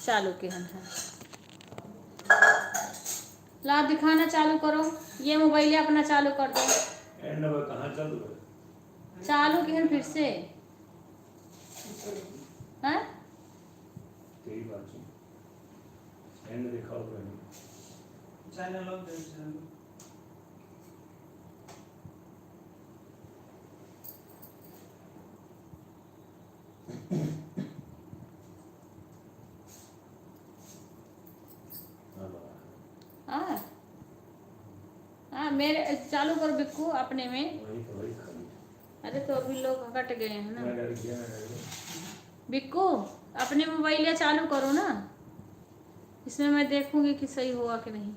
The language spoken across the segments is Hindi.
चालू के हैं। ला दिखाना चालू करो, ये मोबाइल अपना चालू कर दो। कहाँ चालू है? चालू के हैं फिर से हैं? तेरी बात सुन, एंड दिखाओ पहले। चैनल ऑन कर चैनल। हाँ हाँ मेरे चालू करो बिक्कू अपने में। वही खाली। अरे तो अभी लोग हट गए हैं ना। मैं कर दिया, बिक्कू अपने मोबाइल या चालू करो ना, इसमें मैं देखूंगी कि सही हुआ कि नहीं।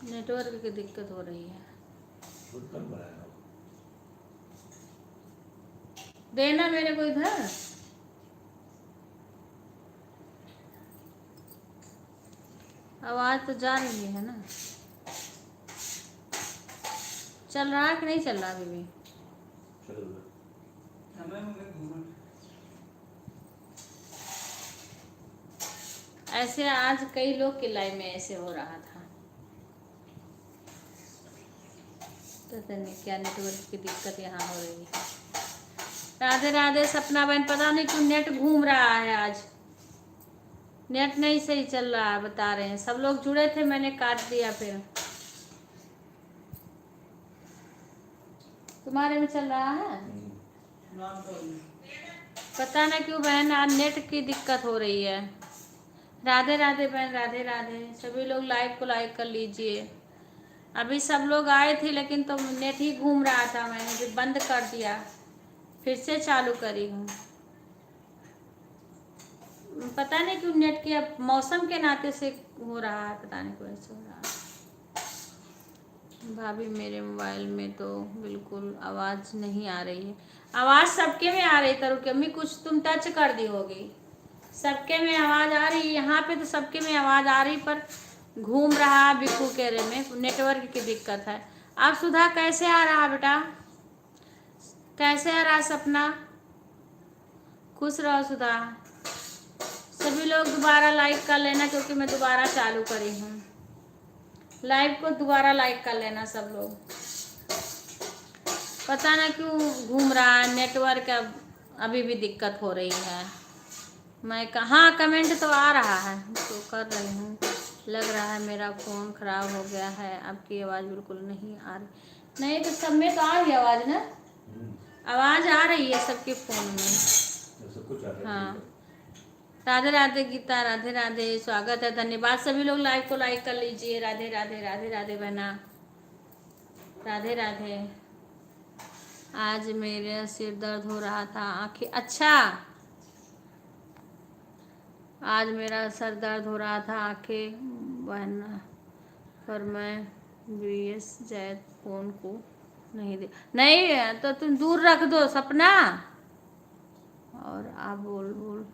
नेटवर्क की दिक्कत हो रही है। देना मेरे को इधर। आवाज तो जा रही है ना। चल रहा है कि नहीं चल रहा अभी भी? ऐसे आज कई लोग के लाइव में ऐसे हो रहा था, पता नहीं क्या नेटवर्क की दिक्कत यहाँ हो रही है। राधे राधे सपना बहन, पता नहीं क्यों नेट घूम रहा है आज, नेट नहीं सही चल रहा है बता रहे हैं। सब लोग जुड़े थे, मैंने काट दिया। फिर तुम्हारे में चल रहा है? पता ना क्यों बहन आज नेट की दिक्कत हो रही है। राधे राधे बहन, राधे राधे। सभी लोग लाइव को लाइक कर लीजिए। अभी सब लोग आए थे लेकिन तो नेट ही घूम रहा था, मैंने भी बंद कर दिया, फिर से चालू करी हूँ। पता नहीं क्यों नेट की अब मौसम के नाते से हो रहा है, पता नहीं क्यों ऐसे हो रहा है। भाभी मेरे मोबाइल में तो बिल्कुल आवाज़ नहीं आ रही है। आवाज़ सबके में आ रही तरु की अम्मी, कुछ तुम टच कर दी होगी। सबके में आवाज़ आ रही है, यहाँ पे तो सबके में आवाज़ आ रही, पर घूम रहा बिक्कू केरे में नेटवर्क की दिक्कत है। अब सुधा कैसे आ रहा बेटा, कैसे आ रहा सपना? खुश रहो सुधा। सभी लोग दोबारा लाइक कर लेना क्योंकि मैं दोबारा चालू करी हूँ लाइव को, दोबारा लाइक कर लेना सब लोग। पता ना क्यों घूम रहा है नेटवर्क, अभी भी दिक्कत हो रही है। मैं कहाँ कमेंट तो आ रहा है तो कर रही हूँ। लग रहा है मेरा फ़ोन ख़राब हो गया है, आपकी आवाज़ बिल्कुल नहीं आ रही। नहीं तो सब में तो आ रही आवाज़ ना, आवाज़ आ रही है सबके फ़ोन में। हाँ राधे राधे गीता, राधे राधे, स्वागत है, धन्यवाद। सभी लोग लाइव को लाइक कर लीजिए। राधे राधे, राधे राधे बहना, राधे राधे। आज मेरे सिर दर्द हो रहा था, आंखें, अच्छा आज मेरा सर दर्द हो रहा था, आंखें बहना, पर मैं बीएस जैद फोन को नहीं दे, नहीं तो तुम दूर रख दो सपना। और आप बोल बोल,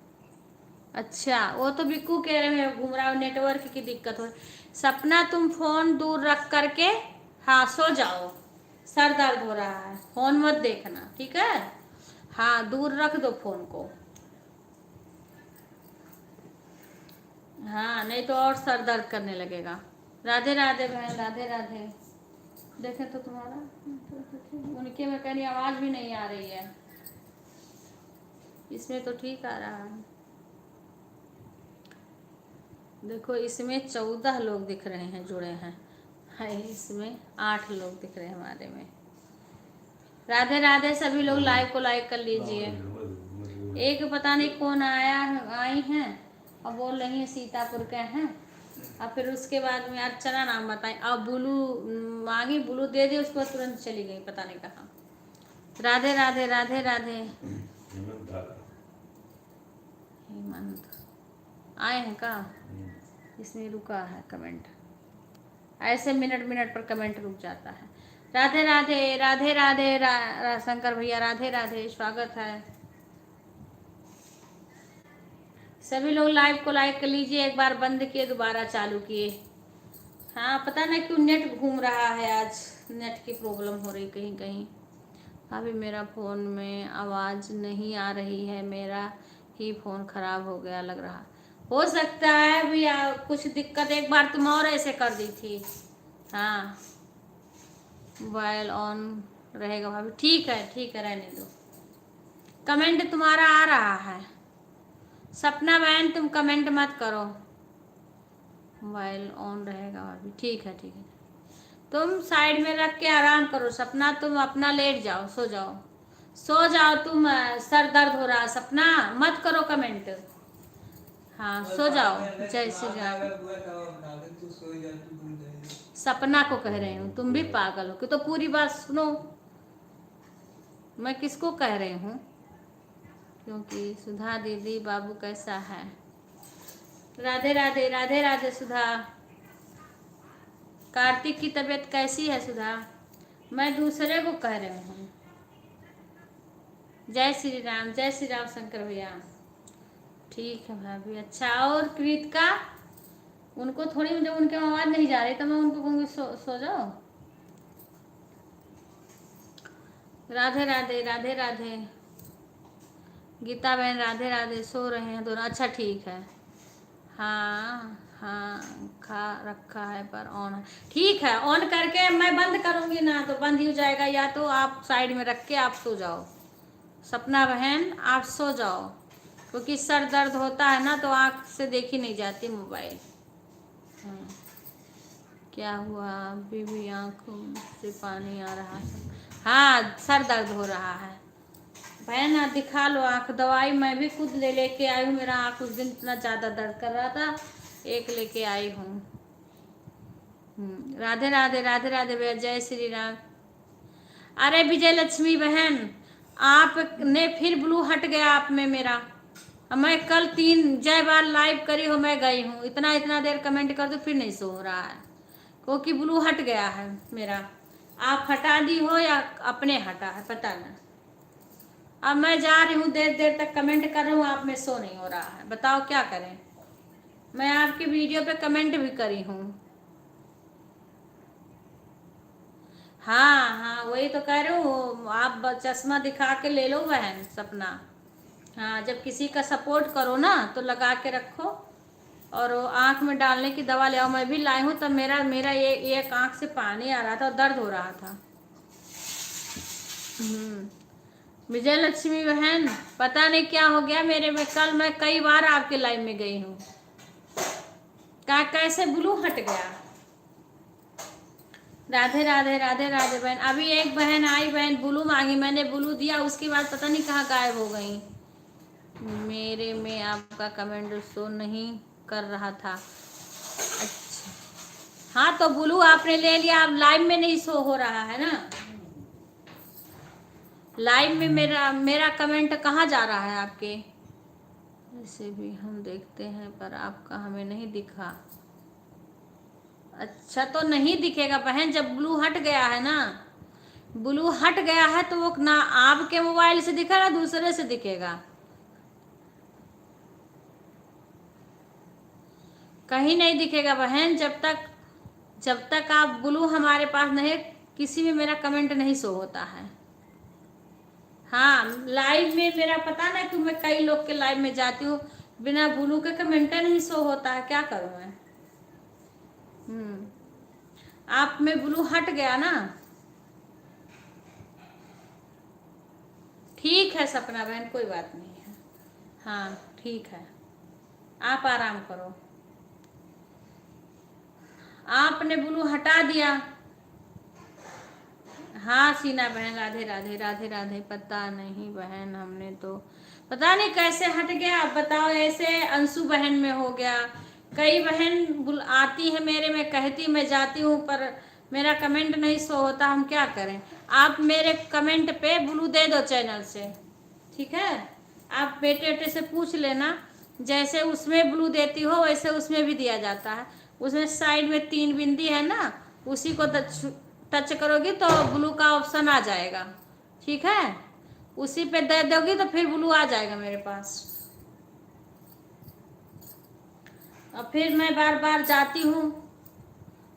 अच्छा वो तो बिक्कू कह रहे हैं घूम रहा, नेटवर्क की दिक्कत हो। सपना तुम फोन दूर रख करके हाँ सो जाओ, सर दर्द हो रहा है, फोन मत देखना ठीक है। हाँ दूर रख दो फोन को, हाँ नहीं तो और सर दर्द करने लगेगा। राधे राधे बहन, राधे राधे। देखें तो तुम्हारा उनके में कहीं आवाज़ भी नहीं आ रही है, इसमें तो ठीक आ रहा है। देखो इसमें 14 लोग दिख रहे हैं जुड़े हैं, हाय इसमें 8 लोग दिख रहे हैं हमारे में। राधे राधे, सभी लोग लाइव को लाइक कर लीजिए। एक पता नहीं कौन आई हैं और बोल रही हैं सीतापुर के हैं, और फिर उसके बाद में अर्चना नाम बताएं, अब बुलू मांगी, बुलू दे दी उसको, तुरंत चली गई पता नहीं कहाँ। राधे राधे, राधे राधे। हेमंत आए हैं का? इसमें रुका है कमेंट, ऐसे मिनट मिनट पर कमेंट रुक जाता है। राधे राधे, राधे राधे, शंकर भैया राधे राधे, स्वागत है। सभी लोग लाइव को लाइक कर लीजिए, एक बार बंद किए दोबारा चालू किए। हाँ पता नहीं क्यों नेट घूम रहा है आज, नेट की प्रॉब्लम हो रही कहीं कहीं। अभी मेरा फ़ोन में आवाज़ नहीं आ रही है, मेरा ही फ़ोन ख़राब हो गया लग रहा। हो सकता है अभी कुछ दिक्कत, एक बार तुम और ऐसे कर दी थी। हाँ, मोबाइल ऑन रहेगा भाभी, ठीक है रहने दो। कमेंट तुम्हारा आ रहा है, सपना बहन तुम कमेंट मत करो। मोबाइल ऑन रहेगा भाभी, ठीक है। तुम साइड में रख के आराम करो सपना, तुम अपना लेट जाओ, सो जाओ तुम। सर दर्द हो रहा, सपना मत करो कमेंट। हाँ सो जाओ। जय श्री राम। सपना को कह रही हूँ, तुम भी पागल हो कि? तो पूरी बात सुनो, मैं किसको कह रही हूँ। क्योंकि सुधा दीदी बाबू कैसा है? राधे राधे राधे राधे सुधा। कार्तिक की तबीयत कैसी है सुधा? मैं दूसरे को कह रही हूँ। जय श्री राम शंकर भैया। ठीक है भाभी। अच्छा, और कृतिका, उनको थोड़ी, जब उनके आवाज़ नहीं जा रही तो मैं उनको कहूँगी सो जाओ। राधे राधे राधे राधे। गीता बहन राधे राधे। सो रहे हैं दोनों? अच्छा ठीक है। हाँ खा रखा है पर ऑन है, ठीक है। ऑन करके मैं बंद करूँगी ना तो बंद ही हो जाएगा, या तो आप साइड में रख के आप सो जाओ। सपना बहन आप सो जाओ, क्योंकि सर दर्द होता है ना तो आँख से देखी नहीं जाती मोबाइल। हाँ, क्या हुआ? अभी भी आँखों से पानी आ रहा है। हाँ, सर दर्द हो रहा है बहन, दिखा लो आँख। दवाई मैं भी खुद लेके आई हूँ, मेरा आँख उस दिन इतना ज़्यादा दर्द कर रहा था, एक लेके आई हूँ। राधे राधे राधे राधे भैया। जय श्री राम। अरे विजय लक्ष्मी बहन, आपने फिर ब्लू हट गया आप में मेरा। मैं कल 3 जय बार लाइव करी हो, मैं गई हूँ, इतना देर कमेंट कर दो फिर नहीं सो हो रहा है, क्योंकि ब्लू हट गया है मेरा। आप हटा दी हो या अपने हटा है पता नहीं। अब मैं जा रही हूँ, देर तक कमेंट कर रही हूँ, आप में शो नहीं हो रहा है, बताओ क्या करें। मैं आपकी वीडियो पे कमेंट भी करी हूँ। हाँ वही तो कह रही हूँ, आप चश्मा दिखा के ले लो बहन सपना। हाँ, जब किसी का सपोर्ट करो ना तो लगा के रखो, और आँख में डालने की दवा ले आओ। मैं भी लाई हूँ, तब मेरा ये एक आँख से पानी आ रहा था और दर्द हो रहा था। विजय लक्ष्मी बहन, पता नहीं क्या हो गया मेरे में, कल मैं कई बार आपके लाइव में गई हूँ, कैसे ब्लू हट गया। राधे राधे राधे राधे बहन। अभी एक बहन आई, बहन ब्लू मांगी, मैंने ब्लू दिया, उसके बाद पता नहीं कहाँ गायब हो गई। मेरे में आपका कमेंट शो नहीं कर रहा था। अच्छा, हाँ तो ब्लू आपने ले लिया, आप लाइव में नहीं शो हो रहा है ना। लाइव में मेरा कमेंट कहाँ जा रहा है आपके? ऐसे भी हम देखते हैं पर आपका हमें नहीं दिखा। अच्छा, तो नहीं दिखेगा बहन, जब ब्लू हट गया है ना, ब्लू हट गया है तो वो ना आपके मोबाइल से दिखेगा ना दूसरे से दिखेगा, कहीं नहीं दिखेगा बहन। जब तक आप ब्लू हमारे पास नहीं, किसी में मेरा कमेंट नहीं शो होता है। हाँ, लाइव में मेरा पता ना, कि मैं कई लोग के लाइव में जाती हूँ, बिना ब्लू के कमेंट नहीं शो होता है, क्या करूँ मैं। आप में ब्लू हट गया ना। ठीक है सपना बहन, कोई बात नहीं है। हाँ ठीक है, आप आराम करो। आपने ब्लू हटा दिया। हाँ सीना बहन, राधे राधे राधे राधे। पता नहीं बहन, हमने तो पता नहीं कैसे हट गया, बताओ। ऐसे अंशु बहन में हो गया, कई बहन आती है मेरे में, कहती मैं जाती हूँ पर मेरा कमेंट नहीं शो होता, हम क्या करें। आप मेरे कमेंट पे ब्लू दे दो चैनल से, ठीक है। आप बेटे से पूछ लेना, जैसे उसमें ब्लू देती हो वैसे उसमें भी दिया जाता है। उसमें साइड में 3 बिंदी है ना, उसी को टच करोगी तो ब्लू का ऑप्शन आ जाएगा, ठीक है। उसी पे दे दोगी तो फिर ब्लू आ जाएगा मेरे पास। और फिर मैं बार बार जाती हूँ,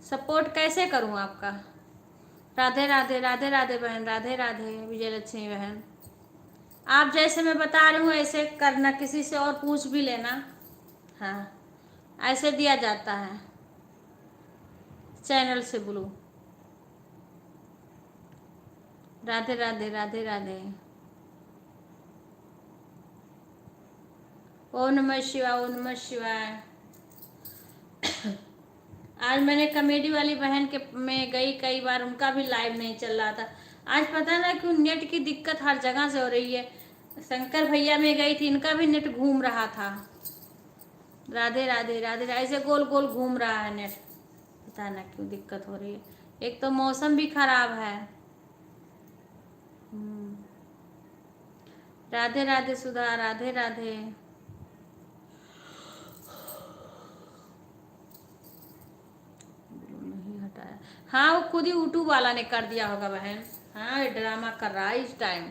सपोर्ट कैसे करूँ आपका। राधे राधे, राधे राधे बहन, राधे राधे विजय लक्ष्मी बहन। आप जैसे मैं बता रही हूँ ऐसे करना, किसी से और पूछ भी लेना। हाँ, ऐसे दिया जाता है चैनल से ब्लू। राधे राधे, राधे राधे। ओम नमः शिवाय, ओम नमः शिवाय। आज मैंने कॉमेडी वाली बहन के में गई कई बार, उनका भी लाइव नहीं चल रहा था। आज पता ना क्यों नेट की दिक्कत हर जगह से हो रही है। शंकर भैया में गई थी, इनका भी नेट घूम रहा था। राधे राधे, राधे राधे। ऐसे गोल गोल घूम रहा है नेट, पता ना क्यों दिक्कत हो रही है। एक तो मौसम भी खराब है। राधे राधे सुधा, राधे राधे। नहीं हटाया। हाँ, वो खुद ही यूट्यूब वाला ने कर दिया होगा बहन। हाँ, ये ड्रामा कर रहा है इस टाइम।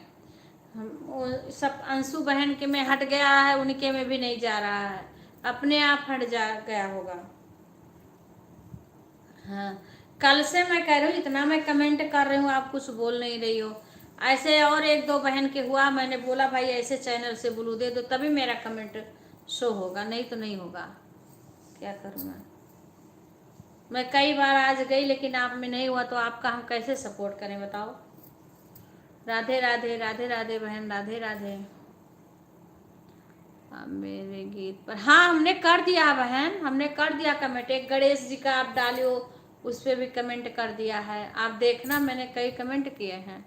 वो सब अंशु बहन के में हट गया है, उनके में भी नहीं जा रहा है, अपने आप हट जा गया होगा। हाँ, कल से मैं कह रही हूँ, इतना मैं कमेंट कर रही हूँ, आप कुछ बोल नहीं रही हो। ऐसे और एक दो बहन के हुआ, मैंने बोला भाई ऐसे चैनल से ब्लू दे दो, तभी मेरा कमेंट शो होगा, नहीं तो नहीं होगा। क्या करूँ मैं कई बार आज गई, लेकिन आप में नहीं हुआ, तो आपका हम कैसे सपोर्ट करें बताओ। राधे राधे, राधे राधे बहन, राधे राधे। मेरे गीत पर हाँ हमने कर दिया बहन, हमने कर दिया कमेंट। एक गणेश जी का आप डालियो, उस पर भी कमेंट कर दिया है, आप देखना मैंने कई कमेंट किए हैं।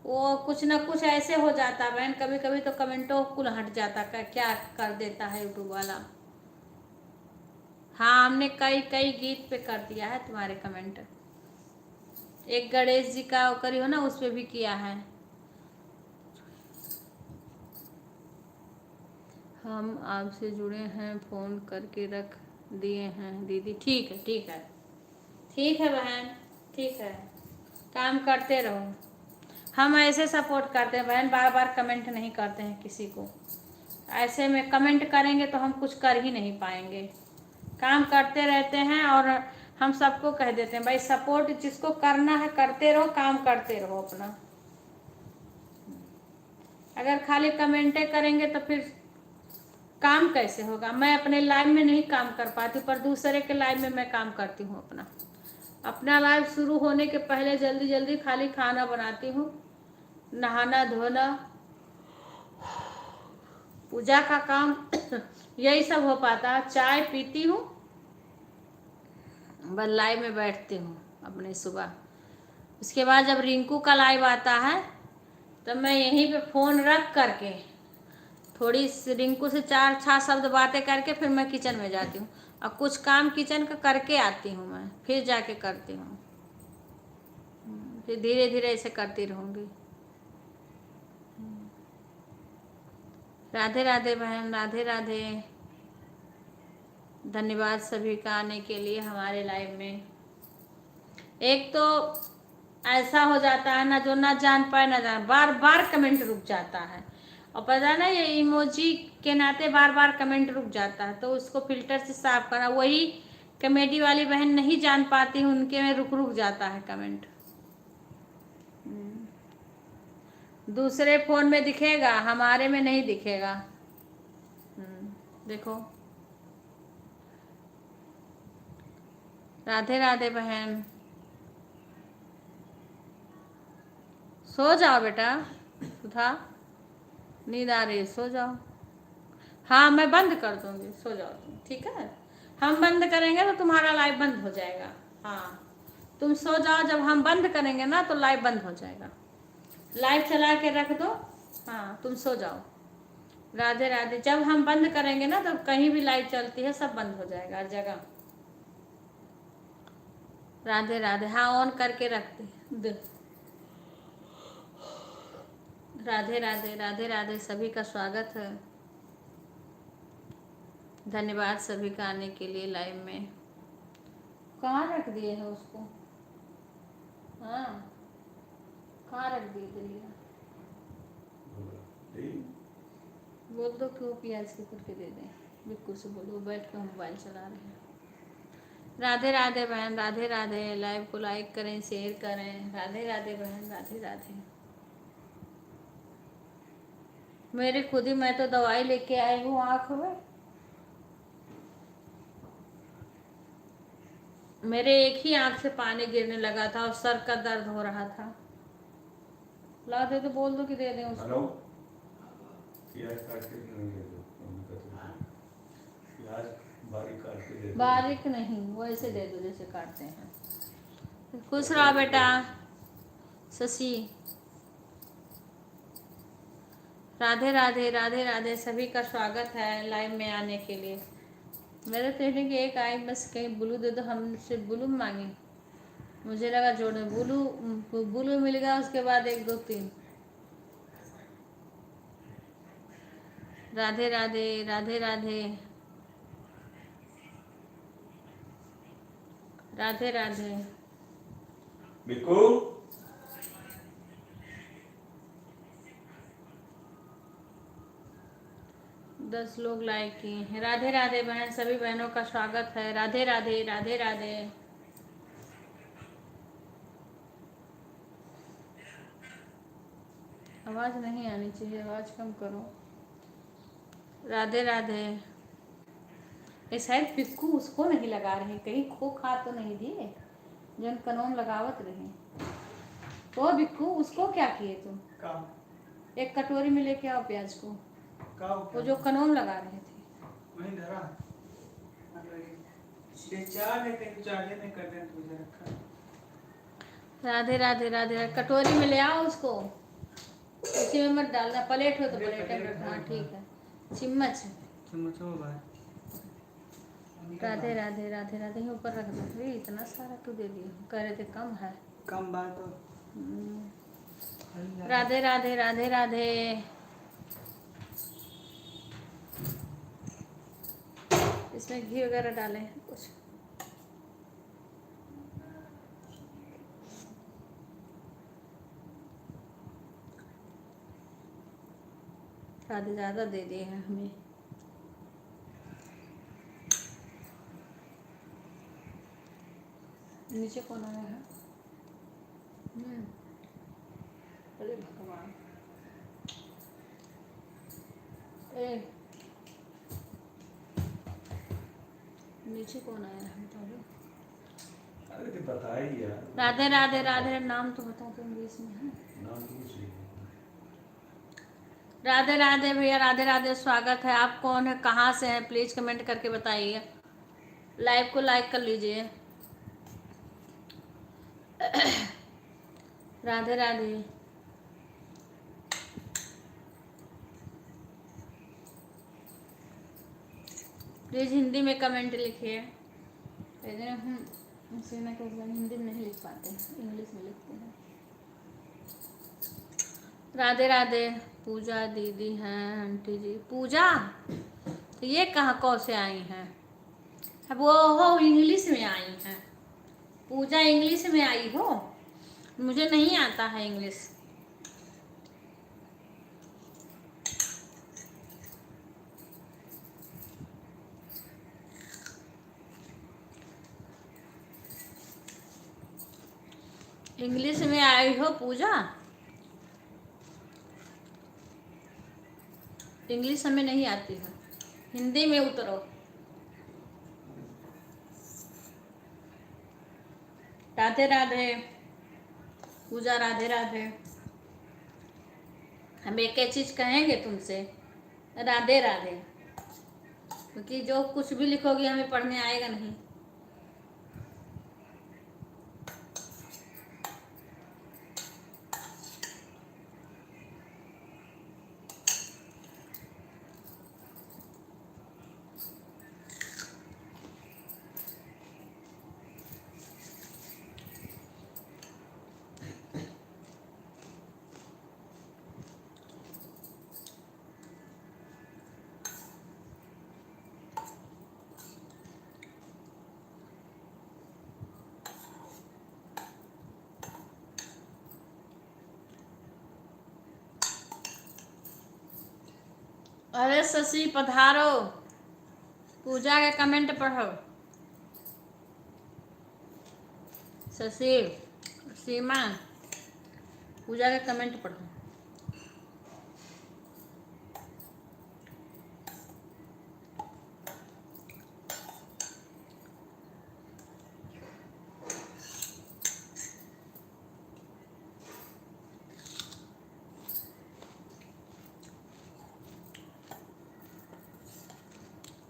वो कुछ ना कुछ ऐसे हो जाता बहन, कभी कभी तो कमेंटों कुल हट जाता, क्या कर देता है यूट्यूब वाला। हाँ, हमने कई कई गीत पे कर दिया है तुम्हारे कमेंट। एक गणेश जी का करी हो ना, उस पे भी किया है। हम आपसे जुड़े हैं, फोन करके रख दिए हैं दीदी। ठीक है, ठीक है, ठीक है बहन, ठीक है, काम करते रहो। हम ऐसे सपोर्ट करते हैं बहन, बार बार कमेंट नहीं करते हैं किसी को। ऐसे में कमेंट करेंगे तो हम कुछ कर ही नहीं पाएंगे। काम करते रहते हैं और हम सबको कह देते हैं भाई सपोर्ट जिसको करना है करते रहो, काम करते रहो अपना। अगर खाली कमेंटे करेंगे तो फिर काम कैसे होगा। मैं अपने लाइव में नहीं काम कर पाती, पर दूसरे के लाइव में मैं काम करती हूँ अपना। अपना लाइव शुरू होने के पहले जल्दी जल्दी खाली खाना बनाती हूँ, नहाना धोना, पूजा का काम यही सब हो पाता। चाय पीती हूँ, बस लाइव में बैठती हूँ अपने सुबह। उसके बाद जब रिंकू का लाइव आता है तब मैं यहीं पे फ़ोन रख करके थोड़ी रिंकू से 4-6 शब्द बातें करके फिर मैं किचन में जाती हूँ, और कुछ काम किचन का करके आती हूँ मैं, फिर जाके करती हूँ। फिर धीरे धीरे ऐसे करती रहूँगी। राधे राधे बहन, राधे राधे। धन्यवाद सभी का आने के लिए हमारे लाइव में। एक तो ऐसा हो जाता है ना, जो ना जान पाए ना जान, बार बार कमेंट रुक जाता है, और पता ना ये इमोजी के नाते बार बार कमेंट रुक जाता है, तो उसको फिल्टर से साफ करना। वही कॉमेडी वाली बहन नहीं जान पाती, उनके में रुक रुक जाता है कमेंट। दूसरे फोन में दिखेगा, हमारे में नहीं दिखेगा। देखो, राधे राधे बहन। सो जाओ बेटा, सुधा नींद आ रही है, सो जाओ। हाँ, मैं बंद कर दूंगी, सो जाओ तुम, ठीक है। हम बंद करेंगे तो तुम्हारा लाइव बंद हो जाएगा। हाँ, तुम सो जाओ, जब हम बंद करेंगे ना तो लाइव बंद हो जाएगा। लाइव चला के रख दो। हाँ, तुम सो जाओ। राधे राधे। जब हम बंद करेंगे ना तो कहीं भी लाइव चलती है सब बंद हो जाएगा हर जगह। राधे राधे। हाँ, ऑन करके रखते। राधे राधे, राधे राधे। सभी का स्वागत है, धन्यवाद सभी का आने के लिए लाइव में। कहाँ रख दिए हैं उसको? हाँ, कहाँ रख दिए दिल्ली? बोल दो क्यों प्याज के करके दे दें, बिल्कुल से बोलो, बैठ कर मोबाइल चला रहे हैं। राधे राधे बहन, राधे राधे। लाइव को लाइक करें, शेयर करें। राधे राधे बहन, राधे राधे। मेरे खुद ही, मैं तो दवाई लेके आई हूँ आँख में। मेरे एक ही आँख से पानी गिरने लगा था और सर का दर्द हो रहा था। ला दे तो बोल दो कि दे दें उसको। हेलो, प्याज काट के नहीं दे दो, मम्मी का तो प्याज बारीक काट के दे दो। बारीक नहीं, वैसे दे दो जैसे काटते हैं। खुश रहो बेटा शशि। राधे राधे, राधे राधे। सभी का स्वागत है लाइव में आने के लिए। मेरे तो कि एक आई बस, कहीं ब्लू दे दो, हमसे ब्लू मांगी। मुझे लगा जोड़े ब्लू मिल गया, उसके बाद 1 2 3। राधे राधे, राधे राधे, राधे राधे। बिल्कु 10 लोग लाइक किए हैं। राधे राधे बहन, सभी बहनों का स्वागत है। राधे राधे, राधे राधे। आवाज नहीं आनी चाहिए, आवाज कम करो। राधे राधे। ये शायद पिक्कू उसको नहीं लगा रहे, कहीं खो खा तो नहीं दिए जन कनोम लगावत रहे। तो बिक्कू उसको क्या किए तुम? का एक कटोरी में लेके आओ प्याज को, का वो जो कनोम लगा रहे थे। वहीं धरा ये चार है, कहीं चार्जे नहीं कर दें तुझे रखा। राधे राधे, राधे राधे। कटोरी में ले आओ उसको, उसी में मत डालना। प्लेट हो तो प्लेट में रखना। हाँ, ठीक है। चम्मच। चम्मच हो भाई। राधे राधे, राधे राधे। ही ऊपर रख दो। अरे इतना सारा क्यों दे दिए? कह रहे थे कम है। कम बात तो राधे राधे, राधे राधे। इसमें घी वगैरह डाले हैं कुछ। आधे ज़्यादा दे दिए हैं हमें। नीचे कौन आया है? अरे भगवान। नीचे कौन आया है बता दो। अरे तो बता ही यार। राधे राधे, राधे। नाम तो बता दो, इंग्लिश में है। नाम तो कुछ नहीं। राधे राधे भैया, राधे राधे। स्वागत है। आप कौन है, कहाँ से हैं, प्लीज कमेंट करके बताइए। लाइव को लाइक कर लीजिए। राधे राधे। प्लीज हिंदी में कमेंट लिखिए। हम हिंदी में नहीं लिख पाते, इंग्लिश में लिखते हैं। राधे राधे। पूजा दीदी हैं, आंटी जी। पूजा तो ये कहाँ कौन से आई हैं? वो हो इंग्लिश में आई हैं। पूजा इंग्लिश में आई हो, मुझे नहीं आता है इंग्लिश। इंग्लिश में आई हो पूजा? इंग्लिश हमें नहीं आती है, हिंदी में उतरो। राधे राधे पूजा, राधे राधे। हम एक चीज कहेंगे तुमसे, राधे राधे, क्योंकि जो कुछ भी लिखोगे हमें पढ़ने आएगा नहीं। अरे शशि पधारो, पूजा के कमेंट पढ़ो। शशि, सीमा, पूजा का कमेंट पढ़ो।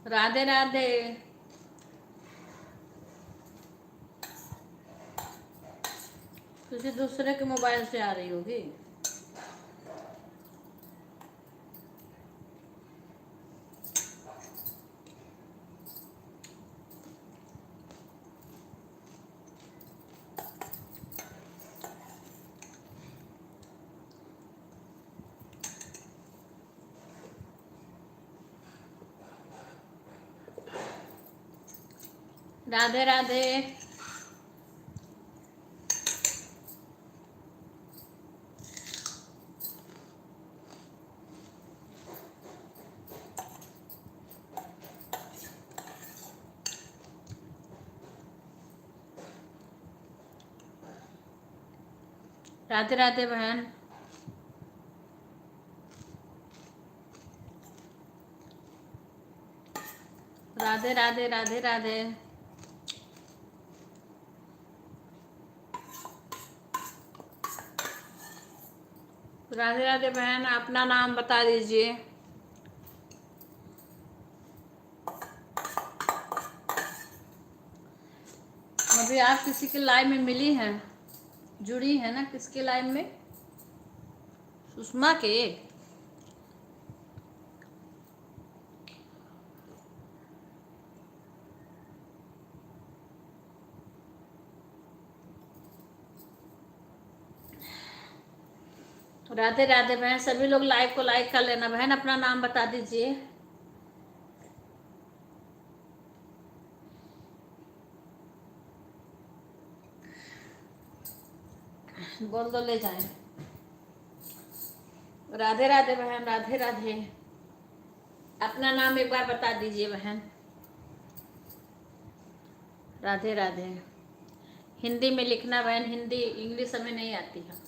राधे राधे। किसी दूसरे के मोबाइल से आ रही होगी। राधे राधे। राधे राधे बहन। राधे राधे राधे राधे। राधे राधे बहन, अपना नाम बता दीजिए। अभी आप किसी के लाइव में मिली हैं, जुड़ी है ना? किसके लाइव में? सुषमा के। राधे राधे बहन, सभी लोग लाइव को लाइक कर लेना बहन। अपना नाम बता दीजिए। बोल दो, ले जाए। राधे राधे बहन, राधे राधे। अपना नाम एक बार बता दीजिए बहन। राधे राधे। हिंदी में लिखना बहन, हिंदी इंग्लिश हमें नहीं आती है।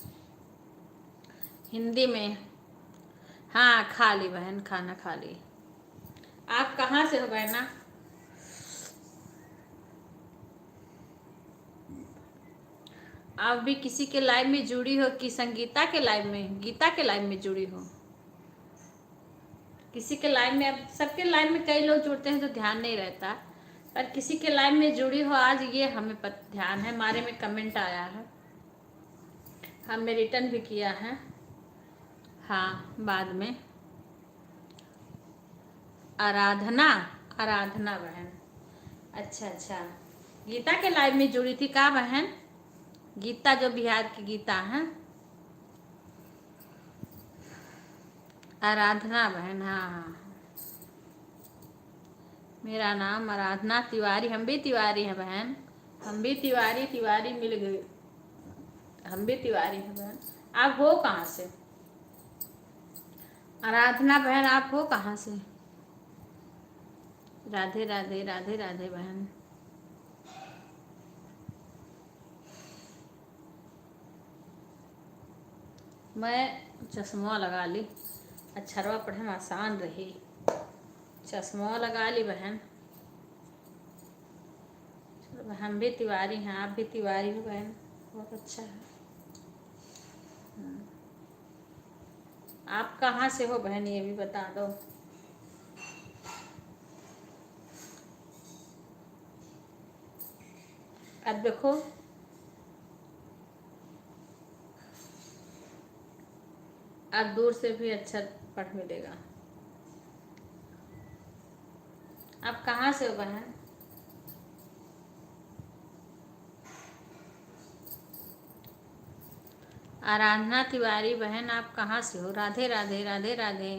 हिंदी में। हाँ, खा ली बहन, खाना खा ली। आप कहाँ से हो बहना? आप भी किसी के लाइव में जुड़ी हो कि संगीता के लाइव में, गीता के लाइव में जुड़ी हो? किसी के लाइव में, अब सबके लाइव में कई लोग जुड़ते हैं तो ध्यान नहीं रहता, पर किसी के लाइव में जुड़ी हो आज, ये हमें ध्यान है। हमारे में कमेंट आया है, हमने रिटर्न भी किया है। हाँ, बाद में। आराधना, आराधना बहन। अच्छा अच्छा, गीता के लाइव में जुड़ी थी का बहन? गीता जो बिहार की गीता है। आराधना बहन, हाँ हाँ। मेरा नाम आराधना तिवारी, हम भी तिवारी हैं बहन। हम भी तिवारी, तिवारी मिल गए। हम भी तिवारी हैं बहन। आप हो कहाँ से? आराधना बहन, आप हो कहाँ से? राधे राधे, राधे राधे बहन। मैं चश्मा लगा ली, अक्षरवा पढ़े में आसान रही। चश्मा लगा ली बहन। चलो, हम भी तिवारी हैं, आप भी तिवारी हो बहन, बहुत अच्छा है। आप कहाँ से हो बहन, ये भी बता दो। अब देखो, अब दूर से भी अच्छा पढ़ मिलेगा। आप कहाँ से हो बहन? आराधना तिवारी बहन, आप कहाँ से हो? राधे राधे, राधे राधे।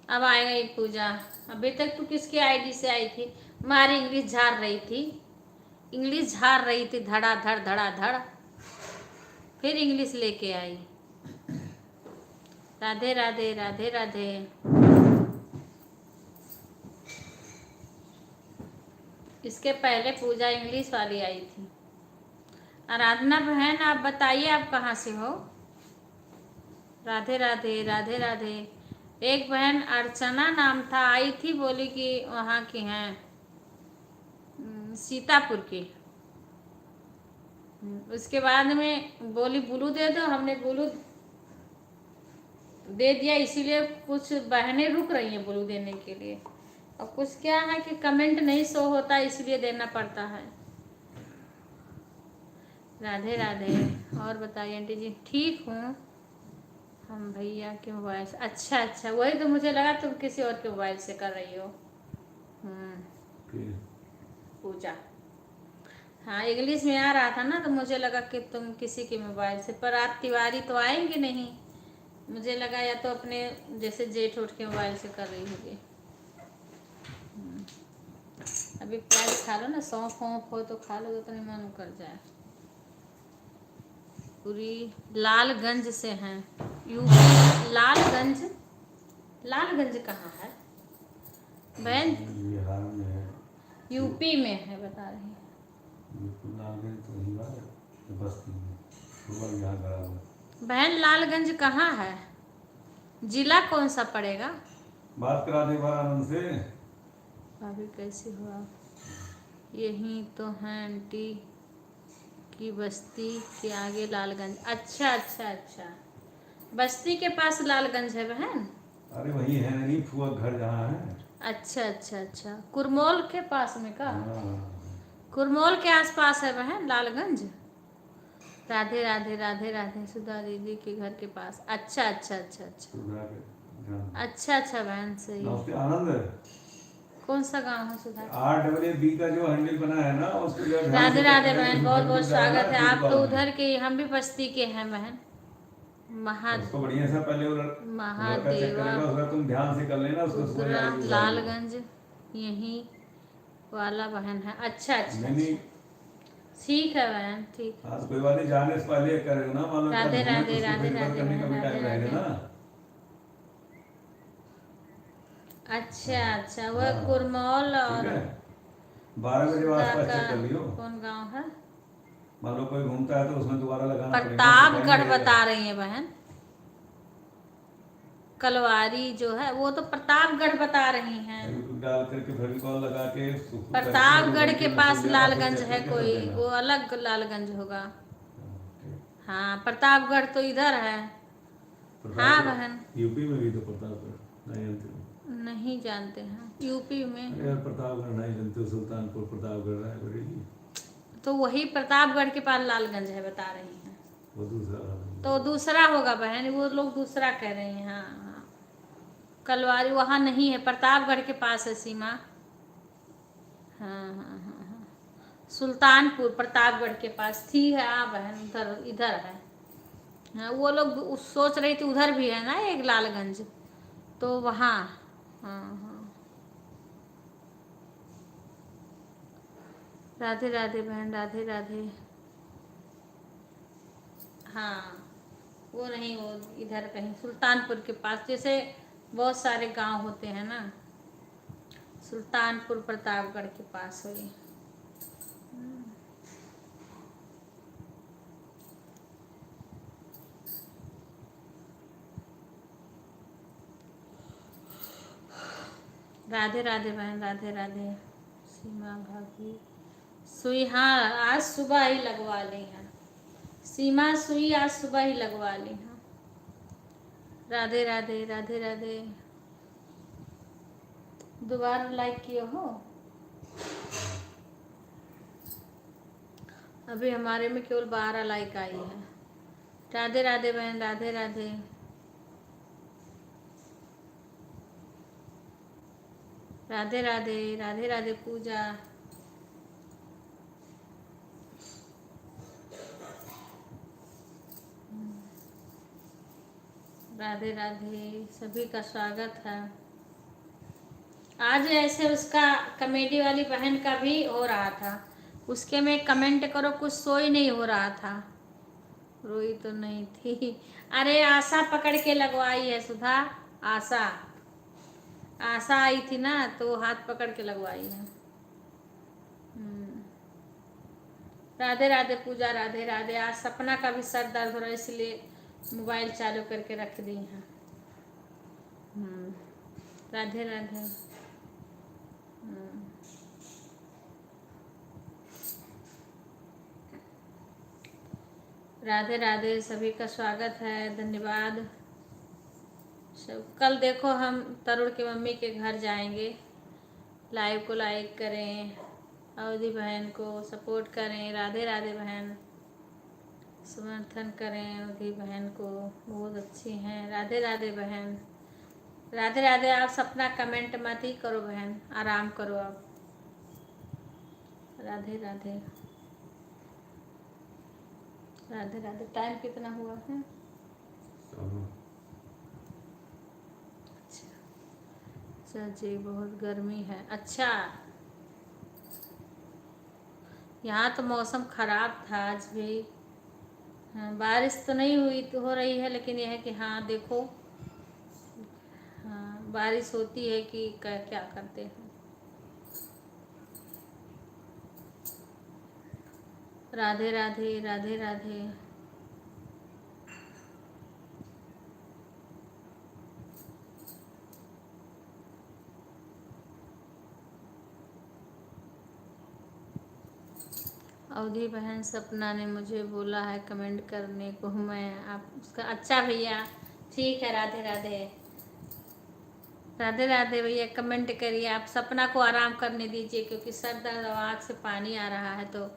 अब आएगा ये पूजा। अभी तक तो किसकी आईडी से आई थी? हमारी इंग्लिश झाड़ रही थी, इंग्लिश झाड़ रही थी धड़ाधड़ धड़ाधड़, फिर इंग्लिश लेके आई। राधे राधे, राधे राधे। इसके पहले पूजा इंग्लिश वाली आई थी। आराधना बहन, आप बताइए आप कहाँ से हो? राधे राधे राधे राधे। एक बहन अर्चना नाम था, आई थी, बोली कि वहाँ की हैं, सीतापुर की। उसके बाद में बोली ब्लू दे दो, हमने ब्लू दे दिया। इसीलिए कुछ बहनें रुक रही हैं ब्लू देने के लिए। और कुछ क्या है कि कमेंट नहीं शो होता, इसलिए देना पड़ता है। राधे राधे। और बताइए आंटी जी? ठीक हूँ हम भैया के मोबाइल से। अच्छा अच्छा, वही तो मुझे लगा तुम किसी और के मोबाइल से कर रही हो। पूजा, हाँ इंग्लिश में आ रहा था ना, तो मुझे लगा कि तुम किसी के मोबाइल से। पर आप तिवारी तो आएंगे नहीं, मुझे लगा या तो अपने जैसे जेठ उठ के मोबाइल से कर रही होगी। अभी प्याज खा लो ना, सौंफ वौंफ हो तो खा लो, तो नहीं मन कर जाए। पूरी लालगंज से हैं, यूपी। लालगंज, लालगंज कहाँ है बहन? बिहार में है, यूपी में है बता रही है। लालगंज तो ही बात है, बस्ती में पूरा यहाँ गड़ा हुआ है। बहन लालगंज कहाँ है? जिला कौन सा पड़ेगा? बात करा दे बार आनंद से। भाभी कैसी हो आप? यही तो है आंटी की बस्ती के आगे लालगंज। अच्छा अच्छा अच्छा, बस्ती के पास लालगंज है बहन? अरे वही है नहीं, फुआ घर जहाँ है। अच्छा अच्छा अच्छा, कुरमोल के पास में का? हाँ। कुरमोल के आसपास है बहन लालगंज। राधे राधे राधे राधे। सुधा दीदी के घर के पास। अच्छा अच्छा अच्छा अच्छा सुधा के जहाँ। अच्छा अच्छा बहन सही। नमस्ते आनंद। कौन सा गांव है सुधा? RAAB का जो हैंडल बना है ना, उसको जो ध्यान राधे से राधे पकड़ने बहन, की बहुत जो बहुत बटन है ना, स्वागत है। आप तो टिक उधर के, हम भी बस्ती के हैं बहन। उसको बढ़िया सा पहले वो लड़का चेक महादेवा करेगा, उसका तुम ध्यान से कर लेना, उसको समझ उधरा आएगी। लालगंज यही वाला बहन है। अच्छा अच्छा नहीं नहीं, ठीक है बहन ठीक। हाँ तो कोई बात नहीं, जाने से पहले करेगा ना, मान लो राधे कल राधे उसको राधे फिर राधे करने का भी राधे टाइम रहेगा राधे। ना। अच्छा अच्छा, वह हाँ, कुरमौल और ठीक है, 12 बजे सुधा आसपास का चेक कर लियो। कौन गांव है? मान लो कोई घूमता है तो उसमें दोबारा लगाना पड़ेगा, तो टाइम प्रतापगढ़ लगेगा। बता रही है बहन। कलवारी जो है वो तो प्रतापगढ़ बता रही हैं। यूट्यूब डाल करके फेविकॉल लगा के प्रतापगढ़ के पास लालगंज है चेक कोई, कर देना। वो अलग लालगंज होगा। ठीक। हाँ प्रतापगढ़ तो इधर है। हाँ बहन, यूपी में भी तो प्रतापगढ़ नहीं जानते हो? नहीं जानते हैं यूपी में। अरे यार प्रतापगढ़ नहीं जानते हो, सुल्तानपुर प्रतापगढ़ रायबरेली, तो वही प्रतापगढ़ के पास लालगंज है बता रही हैं। वो दूसरा वाला। तो दूसरा होगा बहन, वो लोग दूसरा कह रही हैं। हाँ हाँ, कलवारी वहाँ नहीं है, प्रतापगढ़ के पास है सीमा। हाँ हाँ हाँ हाँ, सुल्तानपुर प्रतापगढ़ के पास थी है। हाँ बहन उधर इधर है। हाँ वो लोग सोच रही थी उधर भी है ना एक लालगंज, तो वहाँ। हाँ हाँ, राधे राधे बहन राधे राधे। हाँ वो नहीं, वो इधर कहीं सुल्तानपुर के पास, जैसे बहुत सारे गांव होते हैं ना, सुल्तानपुर प्रतापगढ़ के पास हुई। राधे राधे बहन राधे राधे। सीमा भाभी सुई, हाँ आज सुबह ही लगवा ली है सीमा सुई, आज सुबह ही लगवा ली है। राधे राधे राधे राधे। दोबारा लाइक किए हो? अभी हमारे में केवल 12 लाइक आई है। राधे राधे बहन राधे राधे। राधे राधे राधे राधे पूजा। राधे राधे, सभी का स्वागत है। आज ऐसे उसका कॉमेडी वाली बहन का भी हो रहा था, उसके में कमेंट करो कुछ शो ही नहीं हो रहा था। रोई तो नहीं थी, अरे आशा पकड़ के लगवाई है सुधा। आशा आशा आई थी ना, तो हाथ पकड़ के लगवाई है। राधे राधे पूजा, राधे राधे। आज सपना का भी सर दर्द हो रहा है, इसलिए मोबाइल चालू करके रख दी है। राधे राधे। राधे राधे, सभी का स्वागत है, धन्यवाद। सब कल देखो हम तरुण की मम्मी के घर जाएंगे। लाइव को लाइक करें, अवधि बहन को सपोर्ट करें। राधे राधे बहन, समर्थन करें अवधि बहन को, बहुत अच्छी हैं। राधे राधे बहन, राधे राधे। आप सपना कमेंट मत ही करो बहन, आराम करो आप। राधे राधे राधे राधे। टाइम कितना हुआ है? अच्छा जी, बहुत गर्मी है। अच्छा, यहाँ तो मौसम खराब था आज भी। हाँ, बारिश तो नहीं हुई तो हो रही है, लेकिन यह है कि हाँ देखो, हाँ बारिश होती है कि क्या करते हैं। राधे राधे राधे राधे। अवधि बहन, सपना ने मुझे बोला है कमेंट करने को, मैं आप उसका। अच्छा भैया, ठीक है। राधे राधे राधे राधे भैया, कमेंट करिए। आप सपना को आराम करने दीजिए, क्योंकि सर दर्द, आँख से पानी आ रहा है तो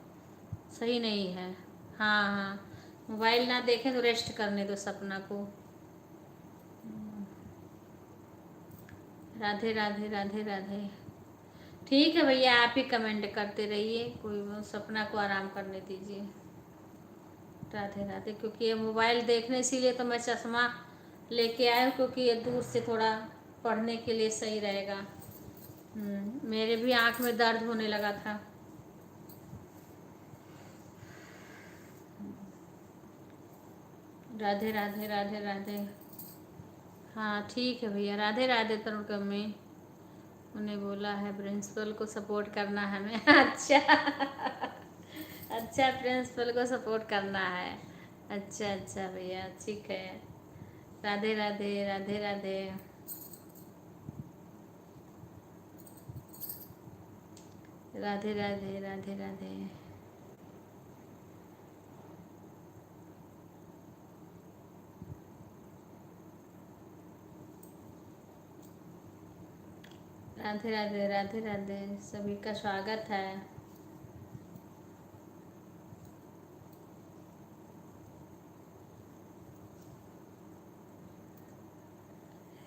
सही नहीं है। हाँ हाँ, मोबाइल ना देखें तो रेस्ट करने दो सपना को। राधे राधे राधे राधे। ठीक है भैया, आप ही कमेंट करते रहिए, कोई सपना को आराम करने दीजिए। राधे राधे। क्योंकि ये मोबाइल देखने, इसीलिए तो मैं चश्मा लेके आया हूँ, क्योंकि ये दूर से थोड़ा पढ़ने के लिए सही रहेगा। मेरे भी आँख में दर्द होने लगा था। राधे राधे राधे राधे। हाँ ठीक है भैया। राधे राधे तरुण कम्मी, उन्हें बोला है प्रिंसिपल को सपोर्ट करना है हमें। अच्छा अच्छा, प्रिंसिपल को सपोर्ट करना है। अच्छा अच्छा भैया, ठीक है। राधे राधे राधे राधे। राधे राधे राधे राधे। राधे राधे राधे राधे, सभी का स्वागत है।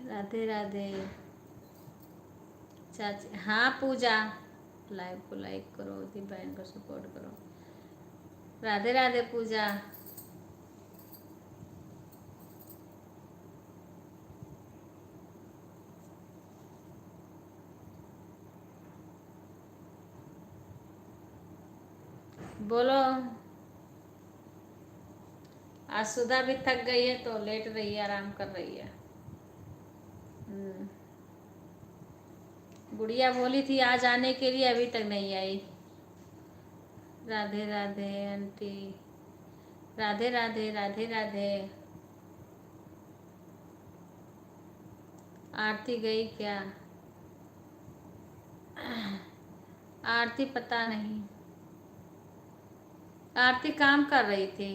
राधे राधे चाची। हाँ पूजा, लाइव को लाइक करो, दी बहन को सपोर्ट करो। राधे राधे पूजा। बोलो। आज सुधा भी थक गई है तो लेट रही है, आराम कर रही है। गुड़िया बोली थी आज आने के लिए, अभी तक नहीं आई। राधे राधे आंटी। राधे राधे राधे राधे। आरती गई क्या? आरती पता नहीं, आरती काम कर रही थी।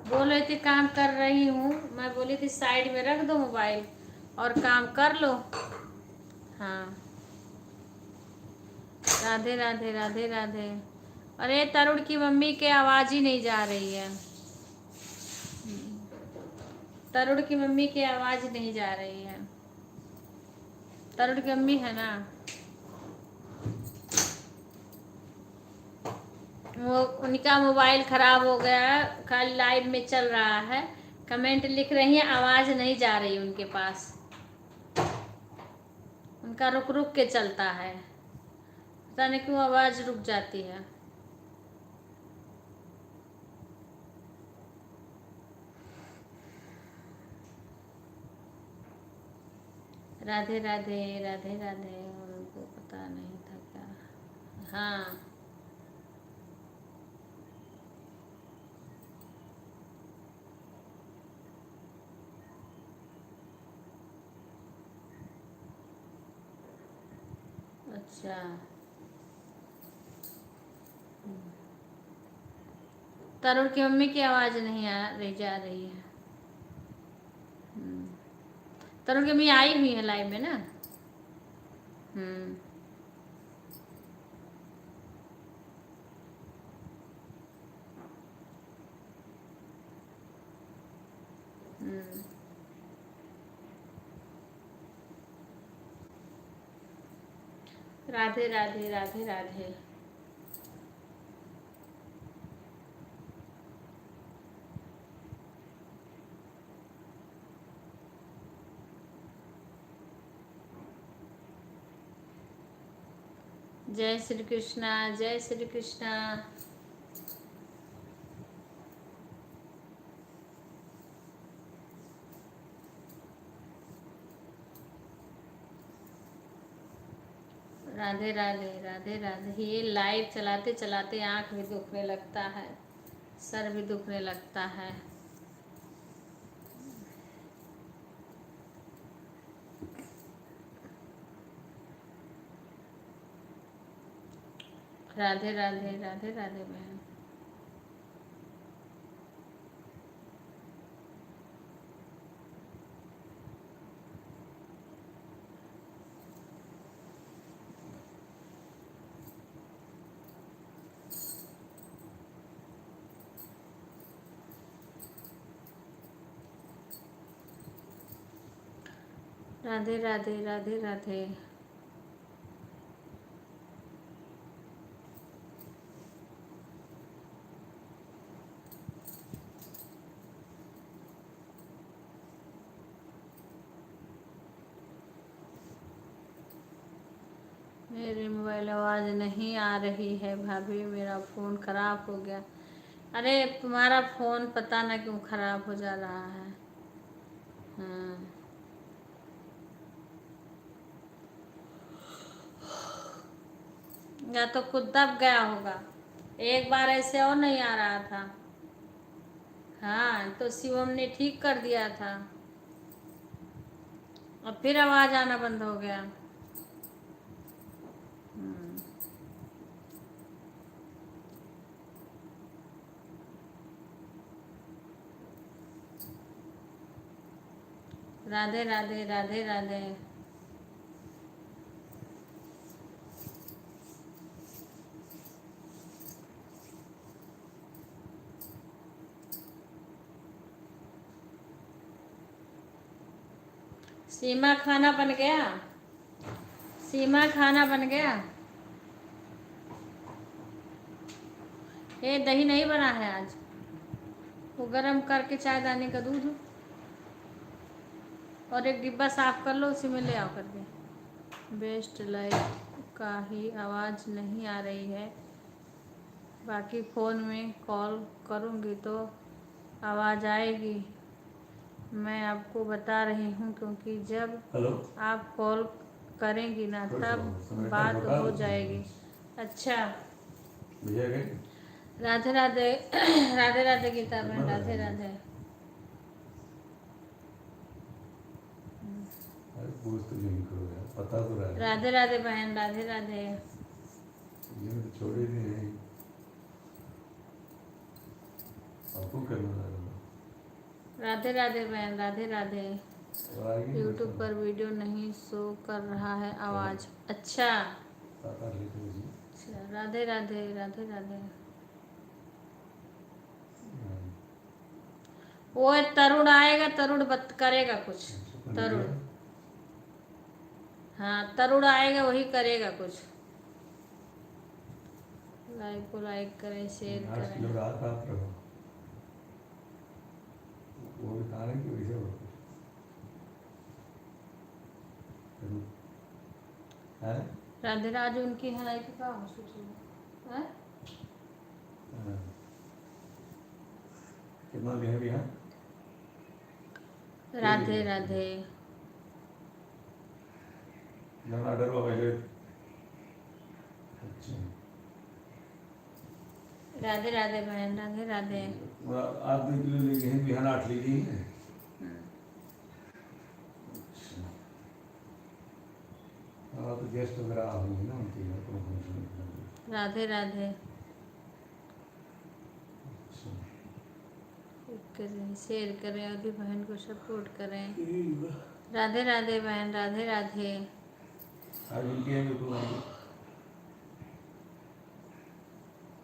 बोल रही थी काम कर रही हूँ, मैं बोली थी साइड में रख दो मोबाइल और काम कर लो। हाँ। राधे राधे राधे राधे। अरे तरुण की मम्मी के आवाज़ ही नहीं जा रही है। तरुण की मम्मी की आवाज़ नहीं जा रही है। तरुण की मम्मी है ना, वो उनका मोबाइल ख़राब हो गया, खाली लाइव में चल रहा है, कमेंट लिख रही हैं, आवाज़ नहीं जा रही उनके पास। उनका रुक रुक के चलता है, पता नहीं क्यों आवाज़ रुक जाती है। राधे राधे राधे राधे। उनको पता नहीं था क्या। हाँ अच्छा। तरुण की मम्मी की आवाज़ नहीं आ रही, जा रही है। तरुण की मम्मी आई हुई है लाइव में ना। हम्म हम्म। राधे राधे राधे राधे। जय श्री कृष्णा, जय श्री कृष्णा। राधे राधे राधे राधे। ये लाइव चलाते चलाते आँख भी दुखने लगता है, सर भी दुखने लगता है। राधे राधे राधे राधे बहन। राधे राधे राधे राधे। मेरी मोबाइल आवाज़ नहीं आ रही है भाभी, मेरा फ़ोन ख़राब हो गया। अरे तुम्हारा फ़ोन पता ना क्यों ख़राब हो जा रहा है। हाँ या तो खुद दब गया होगा। एक बार ऐसे और नहीं आ रहा था। हाँ तो शिवम ने ठीक कर दिया था, अब फिर आवाज़ आना बंद हो गया। राधे राधे राधे राधे। सीमा खाना बन गया, सीमा खाना बन गया। ये दही नहीं बना है आज, वो गरम करके चाय दाने का दूध और एक डिब्बा साफ कर लो, उसी में ले आओ करके। बेस्ट लाइफ का ही आवाज़ नहीं आ रही है, बाकी फ़ोन में कॉल करूँगी तो आवाज़ आएगी। मैं आपको बता रही हूँ क्योंकि जब हेलो आप कॉल करेंगी ना तब बात हो जाएगी। अच्छा भैया गए? राधे राधे राधे राधे गीता बहन, राधे राधे। अरे पूछ तो नहीं करो यार, पता तो रहा है। राधे राधे बहन, राधे राधे। ये तो छोड़े नहीं, आपको करना है। राधे राधे बहन, राधे राधे। यूट्यूब पर वीडियो नहीं शो कर रहा है आवाज़। अच्छा अच्छा। राधे राधे राधे राधे। वो तरुण आएगा, तरुण बत करेगा कुछ। तरुण, हाँ तरुण आएगा, वही करेगा कुछ। लाइक को लाइक करें, शेयर करें। वो दिखाने की वजह हो है। राधे राधे। उनकी है लाइक का है। कितना दिन भी है। राधे राधे। ऑर्डर हो गए। अच्छा राधे राधे बहन, राधे राधे। आध 2 किलो ले गए हैं, बिहान 8 ले गई है। हाँ तो गेस्ट वगैरह आ गई है ना उनके घर पर फंक्शन। राधे राधे। अच्छा करें, शेयर करें और भी बहन को सपोर्ट करें। राधे राधे बहन, राधे राधे। आज उनके यहाँ भी कोई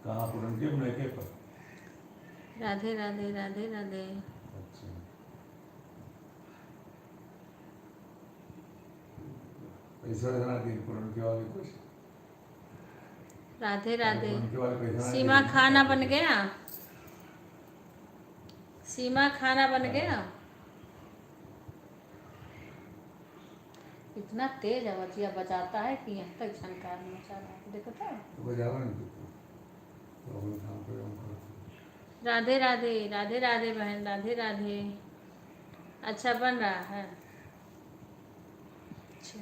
कहाँ पर उनके मैके पर। राधे राधे, राधे राधे। अच्छा पैसा देना कि उनके वाले कुछ। राधे राधे। उनके वाले पैसा सीमा खाना बन गया, सीमा खाना बन गया। इतना तेज आवाजिया बजाता है कि यहाँ तक झनकार मचा रहा है, देखो तो। तो बजाओ ना तो अपने काम पे काम करो। राधे राधे, राधे राधे बहन, राधे राधे। अच्छा बन रहा है। अच्छा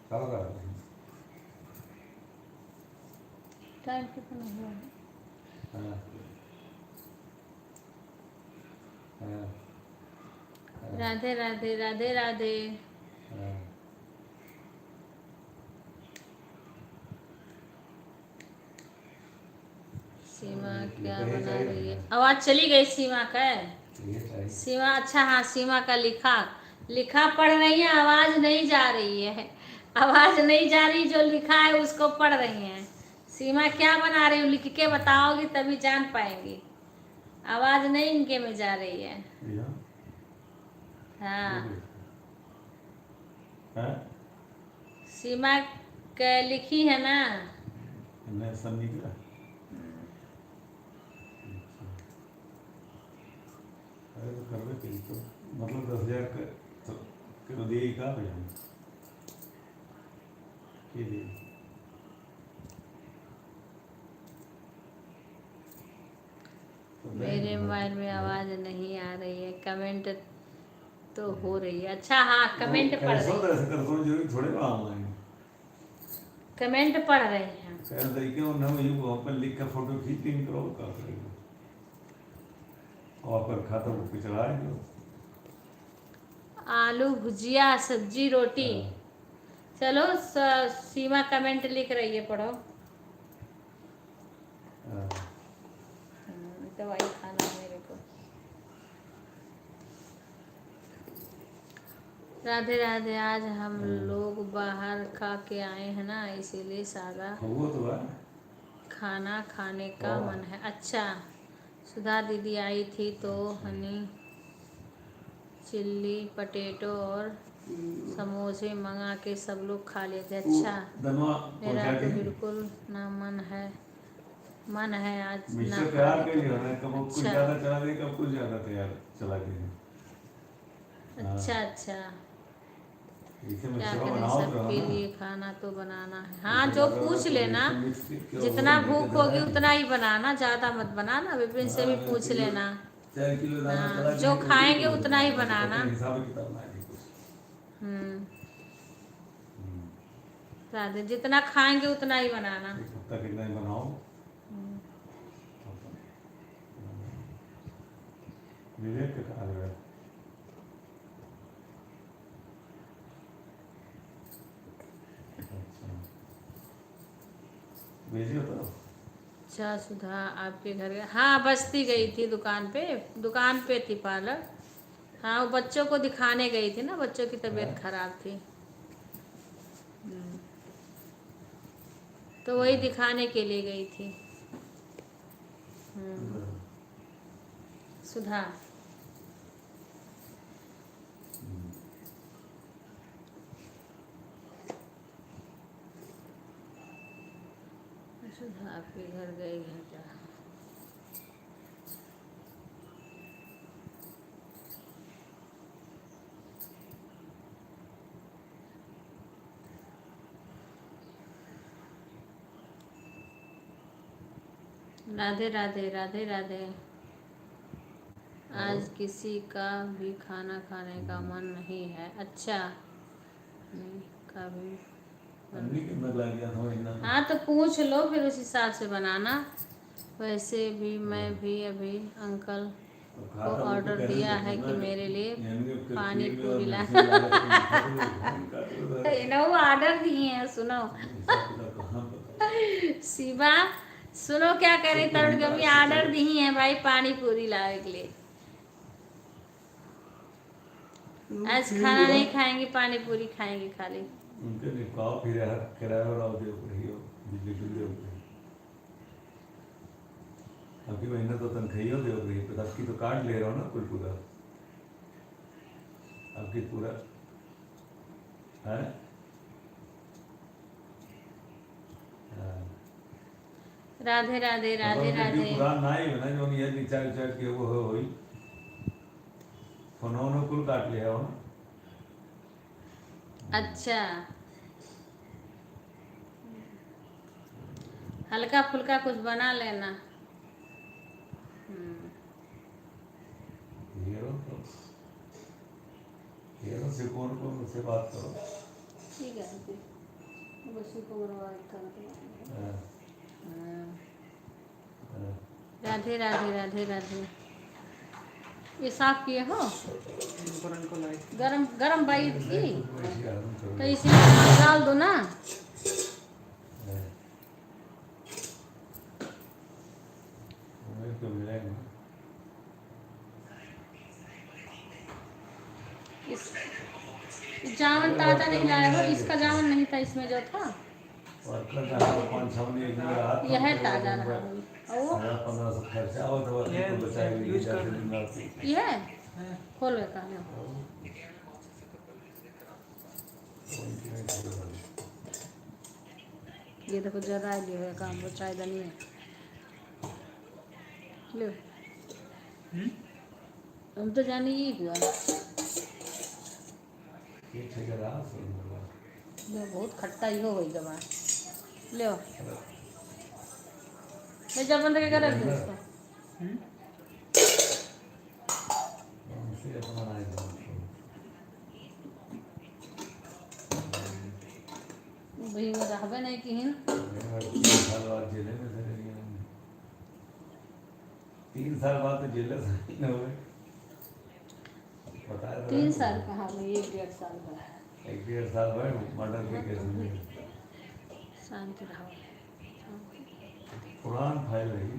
क्या कर रहे हैं? टाइम कितना हुआ है? हाँ हाँ राधे राधे, राधे राधे। हाँ सीमा ये क्या तो ये बना चाहिए रही है? ना। आवाज चली गई सीमा का। ये चाहिए। सीमा, अच्छा हाँ, सीमा का लिखा लिखा पढ़ रही है, आवाज नहीं जा रही है। आवाज नहीं जा रही, जो लिखा है उसको पढ़ रही हैं। सीमा क्या बना रही हूँ, लिख के बताओगी तभी जान पाएंगी। आवाज नहीं इनके में जा रही है। ये हाँ हाँ सीमा के लिखी है ना। इन्हें सब निकला। अरे तो करवे के तो मतलब 10,000 का तो किलो दे ही का भैया ये दे तो मेरे मोबाइल में आवाज नहीं आ रही है, कमेंट तो हो रही है। अच्छा हाँ, कमेंट पढ़ रही है, ऐसे कर दो जरूरी थोड़े ना ऑनलाइन कमेंट पढ़ रहे हैं। कह तरीके उन्हें वही वहाँ पर लिख कर फोटो खींच तीन करो कर करेगा और पर खाता बुक पे चलाएंगे। आलू भुजिया, सब्जी, रोटी। चलो सीमा कमेंट लिख रही है, पढ़ो। दवाई खाना है मेरे को। राधे राधे। आज हम लोग बाहर खा के आए हैं ना, इसीलिए सादा वो तो है खाना खाने का मन है। अच्छा, सुधा दीदी आई थी तो हनी चिल्ली पटेटो और समोसे मंगा के सब लोग खा लिए थे। अच्छा, मेरा तो बिल्कुल ना मन है आज ना मिक्सर तैयार खाने कर लिया का। ना, कब कुछ अच्छा ज़्यादा चला दे कब कुछ ज़्यादा तैयार चला के अच्छा अच्छा, इसे क्या मिक्सर करें, बनाओ तो सबके ना लिए खाना तो बनाना है। हाँ, जो पूछ लेना, जितना भूख होगी उतना ही बनाना, ज़्यादा मत बनाना। विपिन से भी पूछ लेना। 4 किलो दाना हाँ, चला जो के खाएंगे उतना ही बनाना। हिसाब किताब ना है कुछ। राधे, जितना खाएंगे उतना ही बनाना। एक हफ्ता कितना ही बनाओ विवेक के कहा गया भेजिए तो अच्छा सुधा आपके घर गए? हाँ, बस्ती गई थी, दुकान पे थी पार्लर। हाँ, वो बच्चों को दिखाने गई थी ना, बच्चों की तबीयत खराब थी। तो वही दिखाने के लिए गई थी। सुधा सुधा आपके घर गई है क्या? राधे राधे, राधे राधे। आज किसी का भी खाना खाने का मन नहीं है। अच्छा, नहीं का भी। अन्नी कितना लग गया था इतना? हाँ तो पूछ लो, फिर उस हिसाब से बनाना। वैसे भी मैं भी अभी अंकल तो को खाता वो ऑर्डर कहने दिया से है कि ना मेरे लिए यानी कि फिर पानी फील्ड में पूरी और ला। मैसेज ला रखे हैं, खाता वो फोन काट लो तो इन्हों ऑर्डर दिए हैं, सुनो हिसाब किताब कहाँ पता। शिवा, सुनो क्या करे, तो तरुण हिंदा कभी से ऑर्डर चलो। दी है भाई पानी पूरी लाने के लिए। आज फील्ड खाना नहीं में खाएंगे, पानी पूरी खाएंगे खाली। उनके निकाह फिर यार किराया और आओ दे रही हो बिजली बिल दे रही। अभी महीना तो तनख्वाही दे रही है, पता की तो कार्ड ले रहा हूँ ना कुल पूरा। आपकी पूरा है। हाँ। राधे राधे राधे मतलब राधे। जो पुरान ना ही है ना जो ये नीचा नीचा के वो होई फोन कुल काट लिया हो ना। अच्छा, हल्का फुल्का कुछ बना लेना। हीरो से कौन से बात करो। ठीक है फिर बस को हाँ, हाँ। राधे राधे राधे राधे। ये साफ किए हो? ऊपर इनको लाइट। गरम गरम बाई नहीं, थी कुछ वैसे आराम करो। तो इसी में डाल दो ना। हाँ, वही तो मिलेगा। इस जावन ताजा नहीं लाया हो, इसका जावन नहीं था इसमें जो था। वर्कर का हाथ 5-6 महीने एक जगह हाथ यह तो ताजा रहा वो और वो 1500 खर्चा हो तो वर्कर को बचाएगी यूज जैसे कर दिन रात। ये है है। खोल का लो। ये देखो जरा लियो है काम, वो चाय नहीं है। लो हम तो जाने ही हुआ। ये ठेकेदार सुन लो। लो बहुत खट्टा ही हो गई दवा। लो मैं जब बंद के रख दो इसको। उनसे अपना ना है। वही वो रहबे नहीं की हिन। 3 साल बाद जेल में चले गए। 3 साल बाद तो जेल से न हुए। पता है 3 साल कहाँ में, 1-1.5 साल का। 1-1.5 साल बाद मर्डर के केस में शांति रहो। पुरान फाइल रही।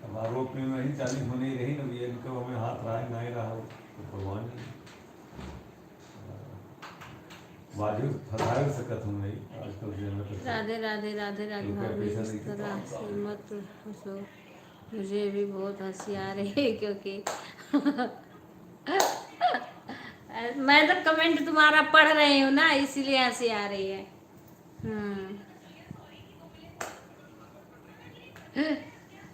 अब आरोप में वही 40 होने ही रही ना, ये इनको हमें हाथ रहा है नहीं रहा हो तो भगवान वाजिब फसाए सकत हूँ नहीं आजकल जेल में तो। राधे राधे राधे राधे। भाभी इस तरह से मत हंसो, मुझे भी बहुत हंसी आ रही है क्योंकि मैं तो कमेंट तुम्हारा पढ़ रही हूँ ना, इसीलिए हंसी आ रही है।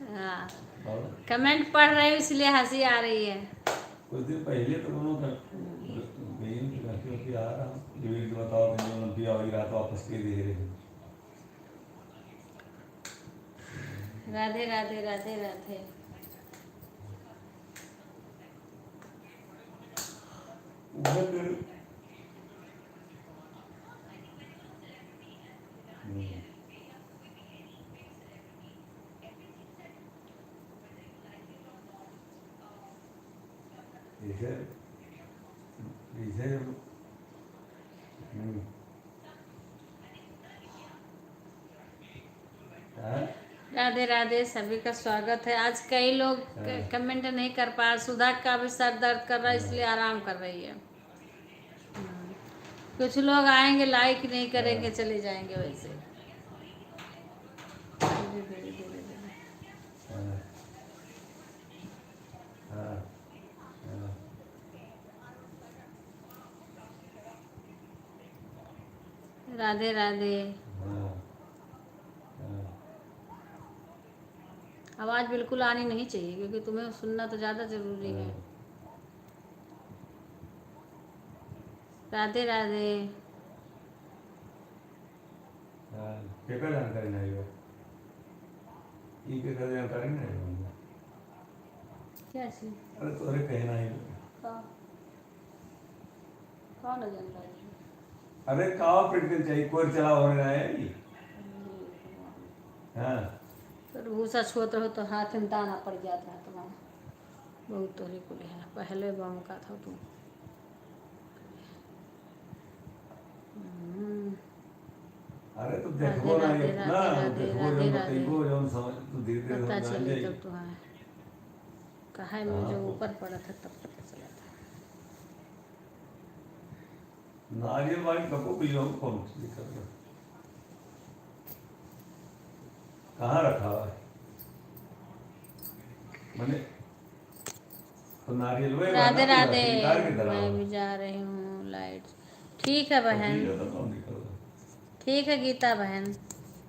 हाँ, और कमेंट पढ़ रही हूँ इसलिए हंसी आ रही है। कुछ दिन पहले तो दोनों का बेइन की लड़की की आ रहा हूँ ये भी बताओ कि जो लंबी आ रहा तो वापस के दे रहे हैं। राधे राधे राधे राधे। उधर इसे इसे राधे राधे, सभी का स्वागत है। आज कई लोग कमेंट नहीं कर पा। सुधा का भी सर दर्द कर रहा है इसलिए आराम कर रही है। कुछ लोग आएंगे लाइक नहीं करेंगे चले जाएंगे वैसे। धीरे धीरे धीरे धीरे। राधे राधे। आवाज़ बिल्कुल आनी नहीं चाहिए क्योंकि तुम्हें सुनना तो ज़्यादा ज़रूरी है। राधे राधे। पेपर जानकारी नहीं है। ई के जानकारी नहीं है। क्या चीज? अरे तोरे कहना ही का कौन एजेंडा है? अरे कावा प्रैक्टिकल चाहिए कोई चला होने रहा है ये हाँ फिर भूसा छोड़ हो तो हाथ में दाना पड़ जाता है तुम्हारा। बहुत तोरी को है पहले बम का था तुम। अरे तो राधे देखो ना राधे ये ना राधे राधे देखो राधे जौन राधे। बताइबो जौन समझ तू धीरे धीरे पता समझ चली जाई तब तुम्हारे कहा में हाँ, जो वो- ऊपर पड़ा था तब पता चला था। नारियल वाली कपो भी जो कौन सी दिक्कत है कहाँ रखा हुआ है मैंने तो नारियल वही राधे बना राधे। गिटार की तरह मैं हो। भी जा रही हूँ लाइट। ठीक है तो बहन। ठीक है तो कौन दिक्कत है ठीक है गीता बहन।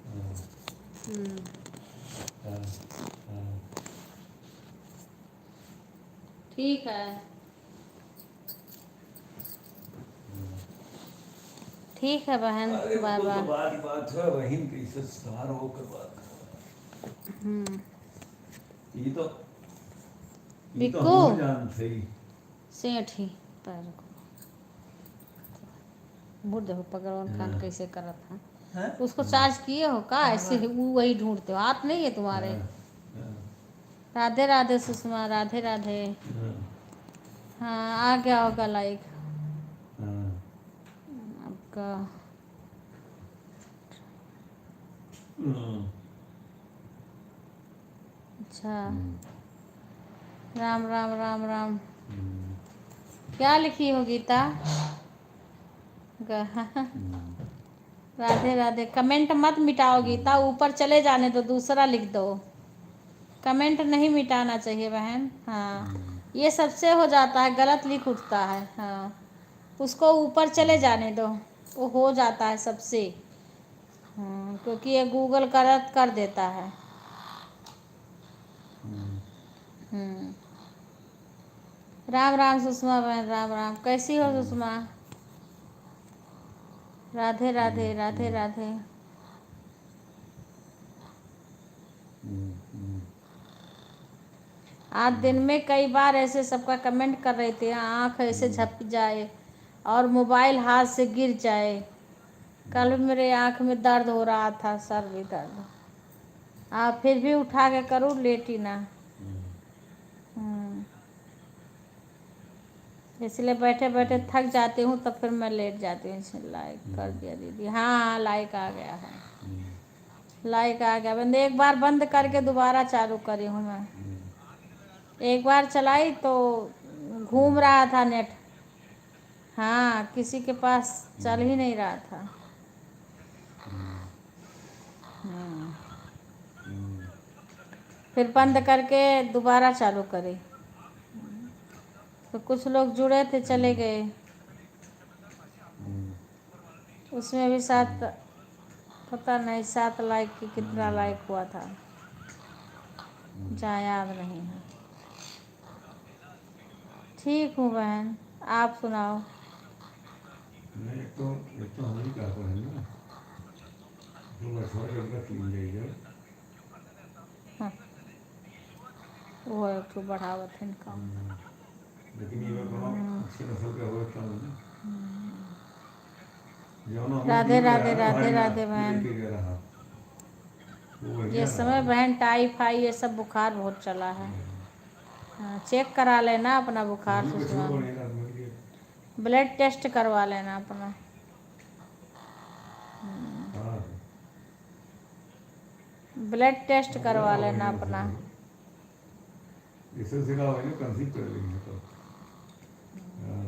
हाँ, हम्म, हाँ, हाँ। ठीक है। ठीक है बहन। अरे बाय वो तो बाय। बात है बहन कैसे सहार होकर बात हम्म। ये तो बिक्कू हम जानते ही सेठ ही पैर को मुड़ देखो पकड़वन खान हाँ। कैसे करत है। हैं? उसको चार्ज किए हो का ऐसे वो वही ढूंढते हो हाथ नहीं है तुम्हारे। हाँ, हाँ, राधे राधे सुषमा राधे राधे। हाँ, हाँ आ गया होगा लाइक हाँ। आपका। अच्छा राम राम राम राम। क्या लिखी हो गीता? राधे राधे। कमेंट मत मिटाओ गीता ऊपर चले जाने दो दूसरा लिख दो। कमेंट नहीं मिटाना चाहिए बहन। हाँ ये सबसे हो जाता है गलत लिख उठता है। हाँ उसको ऊपर चले जाने दो वो हो जाता है सबसे। क्योंकि ये गूगल गलत कर देता है। हम्म। राम राम सुषमा बहन राम राम। कैसी हो सुषमा? राधे राधे राधे राधे। आज दिन में कई बार ऐसे सबका कमेंट कर रहे थे आँख ऐसे झप जाए और मोबाइल हाथ से गिर जाए। कल मेरे आँख में दर्द हो रहा था सर भी दर्द। आप फिर भी उठा के करूँ लेटी ना। इसलिए बैठे बैठे थक जाती हूँ तो फिर मैं लेट जाती हूँ। इसलिए लाइक कर दिया दीदी। हाँ लाइक आ गया है। लाइक आ गया बंदे एक बार बंद करके दोबारा चालू करी हूँ मैं। एक बार चलाई तो घूम रहा था नेट। हाँ किसी के पास चल ही नहीं रहा था। फिर बंद करके दोबारा चालू करी तो कुछ लोग जुड़े थे चले गए। उसमें भी 7 पता नहीं 7 लाइक की कितना लाइक हुआ था जहाँ याद नहीं है। ठीक हूँ बहन आप सुनाओ। नहीं एक तो हम ही कहते हैं ना जो बछड़ा जब तक लीन जाइए वो एक ठो बढ़ावत है इनका। लेकिन ये दोनों अच्छी नस्ल के हुए क्या ना जो ना हमें राधे टीम राधे रहा ना राधे भाई ना राधे बहन। लेके गया रहा वो ये बढ़िया समय रहा बहन टाइफाइड ये सब बुखार बहुत चला है। हाँ, चेक करा लेना अपना बुखार वही बछड़ा सुषमा। बढ़िया रहा मर गया ब्लड टेस्ट करवा लेना अपना। हाँ ब्लड टेस्ट करवा बढ़िया लेना बढ़िया अपना। इससे सिखा हुआ है ना कंसीव कर लेंगे तो हाँ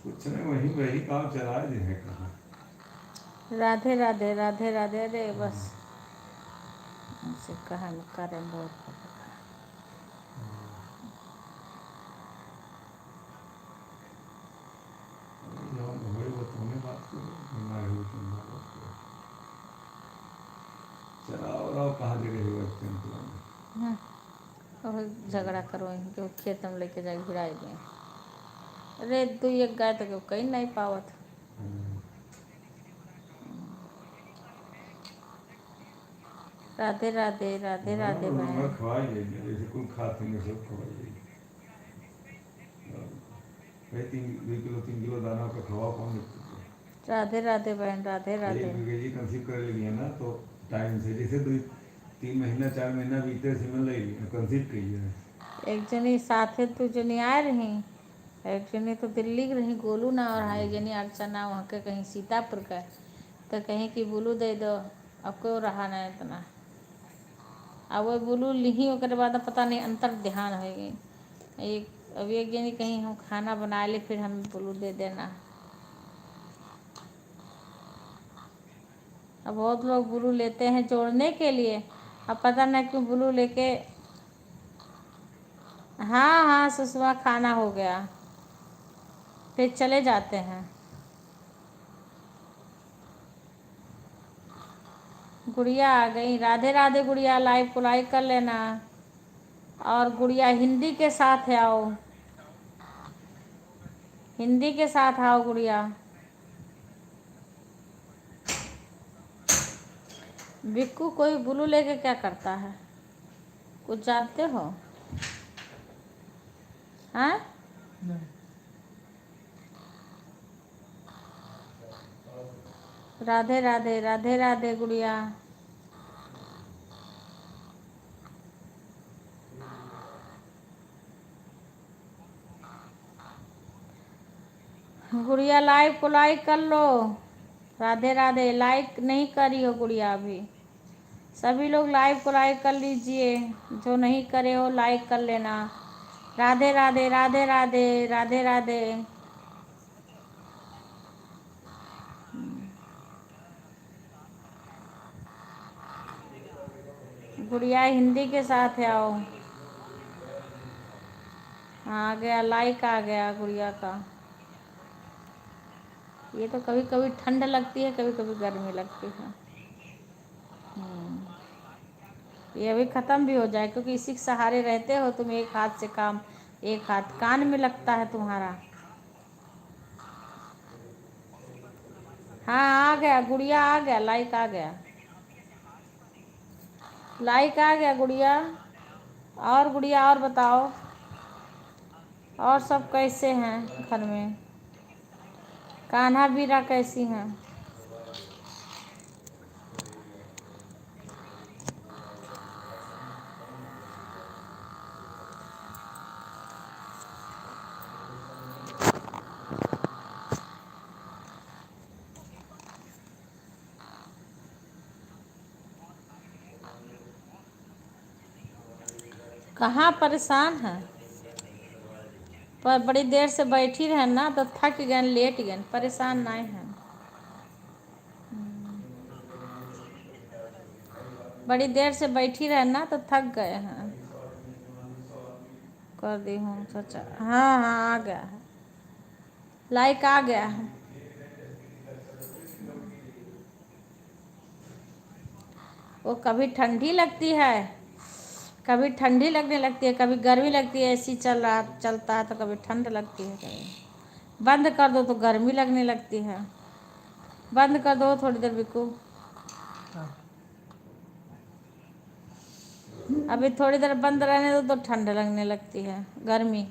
कुछ नहीं वही वही काम चला है कहाँ राधे राधे राधे राधे। अरे बस उनसे कहा करें बहुत। जब वही वो तुमने बात करो ना ही तुमने बात करो चलाओ रहो कहाँ जगह है बच्चे और झगड़ा करो कि खेत में लेके जाके भिड़ाई दें। अरे तू एक गाय तो कहीं नहीं पावत। राधे राधे राधे राधे बहन। खवाई जाएगी जैसे कोई खाते हैं सब खवाई जाएगी। भाई 2 किलो 3 किलो दाना का खवाओ कौन देता है? राधे राधे बहन राधे राधे। एक जी कंसीव कर ली है ना तो टाइम से जैसे 2-3 महीना 4 महीना बीते से मिल रही कंसीव की है। एक जनी साथे तू जनी आ रही, एक जनी तो दिल्ली की रही गोलू ना, और हाँ एक जनी अर्चना वहाँ के कहीं सीतापुर का, तो कहीं कि बुलू दे दो, अब क्यों रहा ना इतना। अब वो बुलू ली ओकर बाद पता नहीं अंतर ध्यान हो गई। एक अब एक जनी कहीं हम खाना बना ले फिर हमें बुलू दे देना। अब बहुत लोग बुलू लेते हैं जोड़ने के लिए, अब पता नहीं क्यों बुलू लेके। हाँ हाँ सुषमा खाना हो गया, फिर चले जाते हैं। गुड़िया आ गई। राधे राधे गुड़िया, लाइक को लाइक कर लेना। और गुड़िया हिंदी के साथ आओ, हिंदी के साथ आओ गुड़िया। बिक्कू कोई बुलू लेके क्या करता है, कुछ जानते हो? हाँ राधे राधे राधे राधे गुड़िया। गुड़िया लाइव को लाइक कर लो। राधे राधे। लाइक नहीं करी हो गुड़िया अभी, सभी लोग लाइव को लाइक कर लीजिए, जो नहीं करे हो लाइक कर लेना। राधे राधे राधे राधे राधे राधे। गुड़िया हिंदी के साथ आओ। आ गया लाइक, आ गया गुड़िया का। ये तो कभी कभी ठंड लगती है, कभी कभी गर्मी लगती है। ये अभी ख़त्म भी हो जाए, क्योंकि इसी के सहारे रहते हो तुम। एक हाथ से काम, एक हाथ कान में लगता है तुम्हारा। हाँ आ गया गुड़िया, आ गया लाइक, आ गया लाइक, आ गया गुड़िया। और गुड़िया और बताओ, और सब कैसे हैं घर में? कान्हा बीरा कैसी हैं? कहाँ परेशान है? पर बड़ी देर से बैठी रहे ना तो थक गए, लेट गए, परेशान नहीं है। बड़ी देर से बैठी रहे ना तो थक गए हैं। कर दी हूँ चाचा। हाँ हाँ आ गया है, लाइक आ गया है। वो कभी ठंडी लगती है, कभी ठंडी लगने लगती है, कभी गर्मी लगती है। ऐसी चलता है तो कभी ठंड लगती है, कभी बंद कर दो तो गर्मी लगने लगती है। बंद कर दो थोड़ी देर बिकू। अभी थोड़ी देर बंद रहने दो तो ठंड लगने लगती है, गर्मी।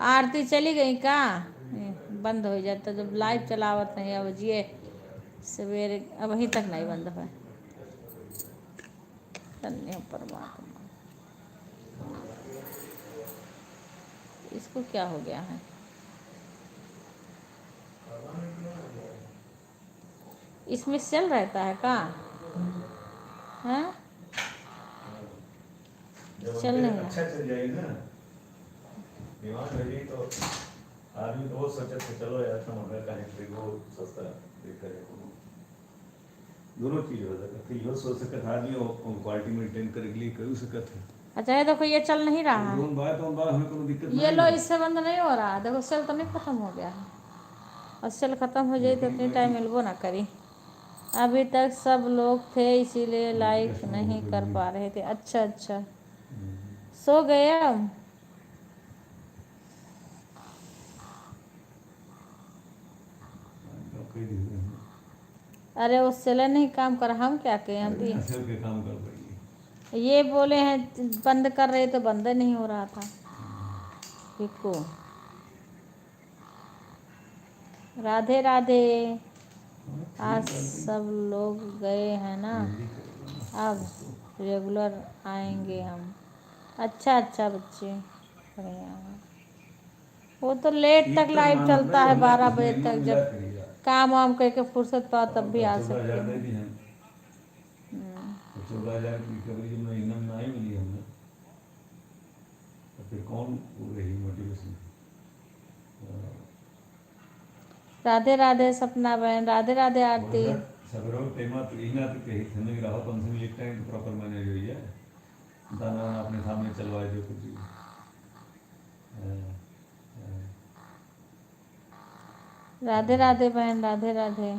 आरती चली गई का? बंद हो जाता जब लाइव चलावत नहीं। अब जिए सवेरे अभी तक नहीं बंद है। धन्य परमात्मा। इसको क्या हो गया है? इसमें सेल रहता है का? हैं? चल नहीं अच्छा चल जाएगी ना, डिमांड हो गई तो आदमी तो वो सोचे थे चलो यार तुम अगर कहीं वो सस्ता देख करे। दोनों चीज हो सकता है, यो सोच सकता आदमी वो क्वालिटी मेंटेन करे के लिए कर सकता है। अच्छा ये देखो ये चल नहीं रहा है। दोनों बात हमें कोई दिक्कत ये लो, इससे बंद नहीं हो रहा है। देखो सेल तो नहीं खत्म हो गया है, और सेल खत्म हो जाए तो इतनी टाइम मिलबो ना करी। अभी तक सब लोग थे इसीलिए लाइक नहीं कर पा रहे थे। अच्छा अच्छा, सो गए अब? अरे वो सेलर नहीं काम कर, हम क्या करें? हम तो के काम कर पाएंगे। ये बोले हैं बंद कर रहे तो बंद नहीं हो रहा था। बिल्कुल। राधे राधे। आज सब लोग गए हैं ना, अब रेगुलर आएंगे हम। अच्छा अच्छा बच्चे, बढ़िया है। वो तो लेट तक लाइव चलता है, 12 बजे तक, जब काम वाम करके फुर्सत पाओ तब भी आ सकते हैं। 14,000 की रिकवरी जब महीना में नहीं मिली हमें, तो फिर कौन रही मोटिवेशन? राधे राधे सपना बहन, राधे राधे आरती। सगरों तेमा तो इना तो कही थे नहीं रहा, पंच में लिखता है प्रॉपर मैनेज हुई है, दाना वाना अपने सामने चलवाए जो कुछ भी। राधे राधे बहन, राधे राधे।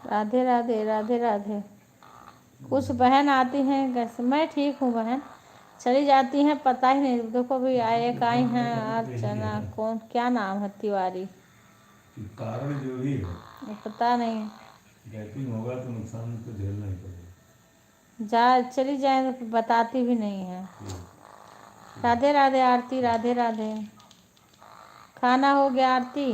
राधे राधे, राधे राधे। कुछ बहन आती हैं कैसे, मैं ठीक हूँ बहन, चली जाती हैं पता ही नहीं। देखो भी आए, एक आई हैं अर्चना, कौन क्या नाम है, तिवारी, कारण जो भी है पता नहीं। गैपिंग होगा तो नुकसान तो झेलना ही पड़ेगा। जा चली जाए तो बताती भी नहीं है। राधे राधे आरती, राधे राधे। खाना हो गया आरती?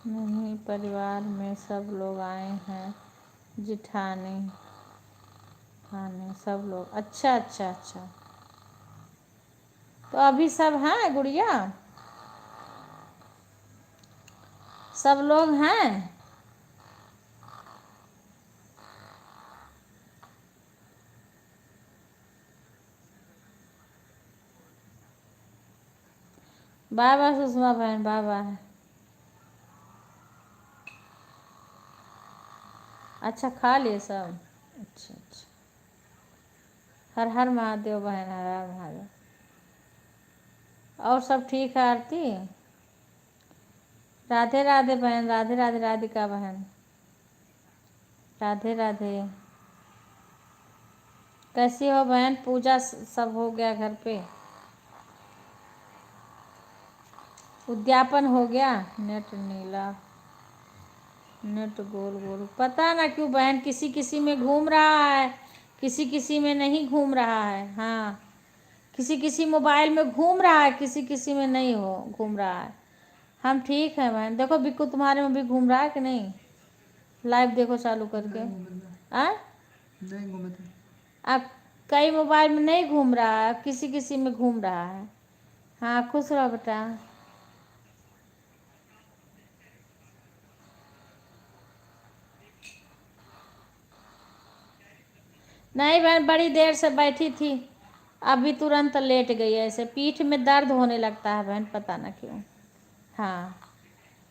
नहीं, परिवार में सब लोग आए हैं, जिठानी खाने सब लोग। अच्छा अच्छा अच्छा, तो अभी सब हैं गुड़िया, सब लोग हैं? बाय बाय सुषमा बहन, बाय बाय। अच्छा खा लिए सब? अच्छा अच्छा, हर हर महादेव बहन, हर हर महादेव। और सब ठीक है आरती? राधे राधे बहन, राधे राधे राधिका बहन, राधे राधे। कैसी हो बहन? पूजा सब हो गया घर पे? उद्यापन हो गया? नेट नीला, नेट गोल गोल, पता ना क्यों बहन, किसी किसी में घूम रहा है, किसी किसी में नहीं घूम रहा है। हाँ, किसी किसी मोबाइल में घूम रहा है, किसी किसी में नहीं हो घूम रहा है। हम ठीक है बहन। देखो बिक्कू तुम्हारे में भी घूम रहा है कि नहीं? लाइव देखो चालू करके। आ नहीं घूमे थे। अब कई मोबाइल में नहीं घूम रहा है, किसी किसी में घूम रहा है। हाँ खुश रहो बेटा। नहीं बहन, बड़ी देर से बैठी थी, अभी तुरंत लेट गई। ऐसे पीठ में दर्द होने लगता है बहन, पता ना क्यों। हाँ,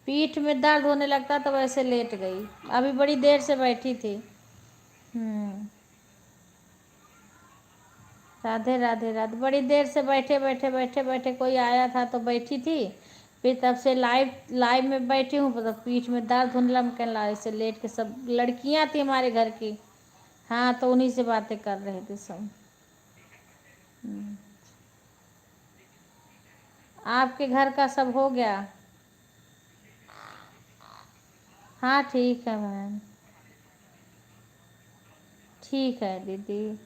पीठ में दर्द होने लगता तो वैसे लेट गई, अभी बड़ी देर से बैठी थी। राधे राधे राधे। बड़ी देर से बैठे बैठे बैठे बैठे कोई आया था तो बैठी थी, फिर तब से लाइव लाइव में बैठी हूँ, तो पीठ में दर्द होने लगा। मैं ला ऐसे लेट के, सब लड़कियाँ थी हमारे घर की, हाँ, तो उन्हीं से बातें कर रहे थे सब। आपके घर का सब हो गया? हाँ ठीक है बहन, ठीक है दीदी।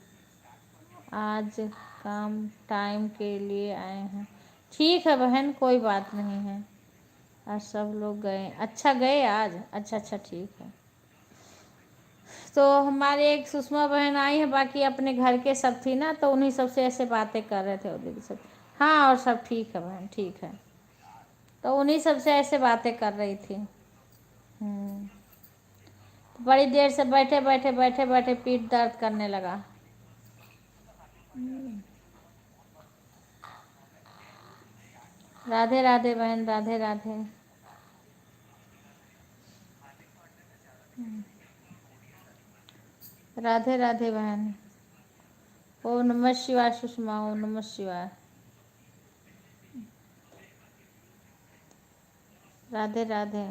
आज काम टाइम के लिए आए हैं, ठीक है बहन, कोई बात नहीं है। आज सब लोग गए? अच्छा गए आज, अच्छा अच्छा ठीक है। तो हमारी एक सुषमा बहन आई है, बाकी अपने घर के सब थी ना, तो उन्हीं सबसे ऐसे बातें कर रहे थे वो दीदी सब। हाँ और सब ठीक है बहन, ठीक है। तो उन्हीं सबसे ऐसे बातें कर रही थी। तो बड़ी देर से बैठे बैठे बैठे बैठे पीठ दर्द करने लगा। राधे राधे बहन, राधे राधे। राधे राधे बहन। ओम नमः शिवाय सुषमा, ओम नमः शिवाय। राधे राधे।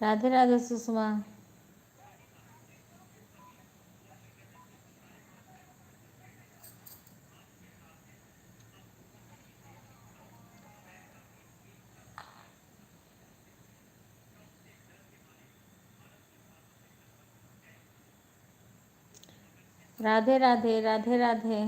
राधे राधे सुषमा। राधे राधे, राधे राधे।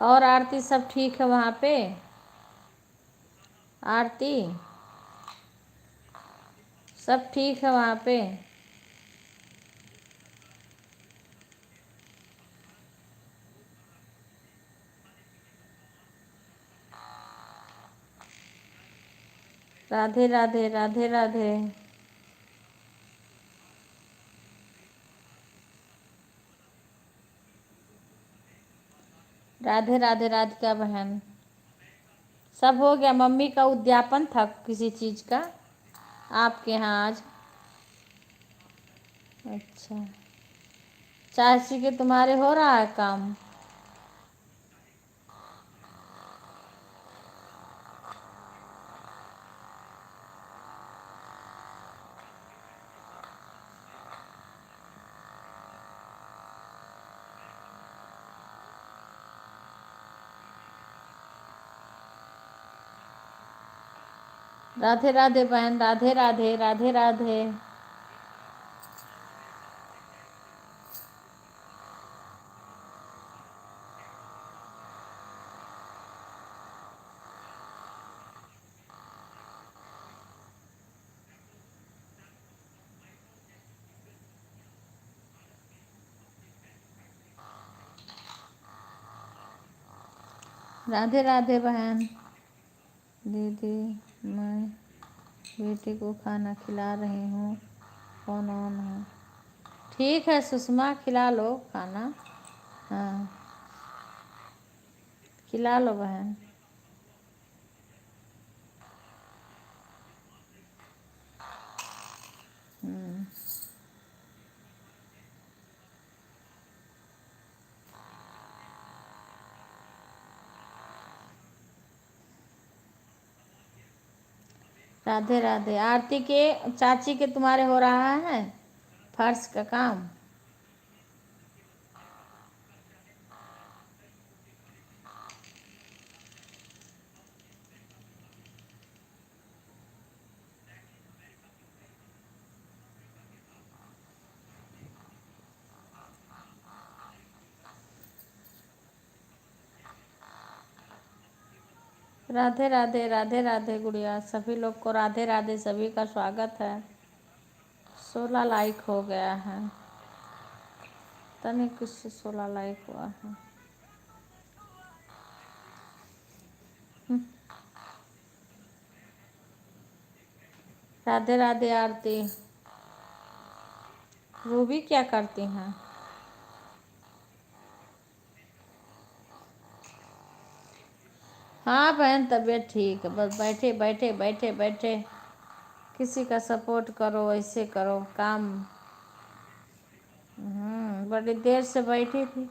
और आरती सब ठीक है वहाँ पे? आरती सब ठीक है वहाँ पे? राधे राधे, राधे राधे। राधे राधे राधिका बहन। सब हो गया। मम्मी का उद्यापन था किसी चीज़ का आपके यहाँ आज? अच्छा। चाची के तुम्हारे हो रहा है काम? राधे राधे बहन, राधे राधे, राधे राधे। राधे राधे बहन। दीदी मैं बेटे को खाना खिला रही हूँ, फोन ऑन है। ठीक है सुषमा, खिला लो खाना। हाँ खिला लो बहन। राधे राधे। आरती के चाची के तुम्हारे हो रहा है फर्श का काम? राधे राधे, राधे राधे गुड़िया। सभी लोग को राधे राधे, सभी का स्वागत है। 16 लाइक हो गया है। तनिक किससे 16 लाइक हुआ है? राधे राधे आरती। रूबी क्या करती हैं? हाँ बहन तबीयत ठीक है, बस बैठे बैठे बैठे बैठे किसी का सपोर्ट करो, ऐसे करो काम। बड़ी देर से बैठी थी,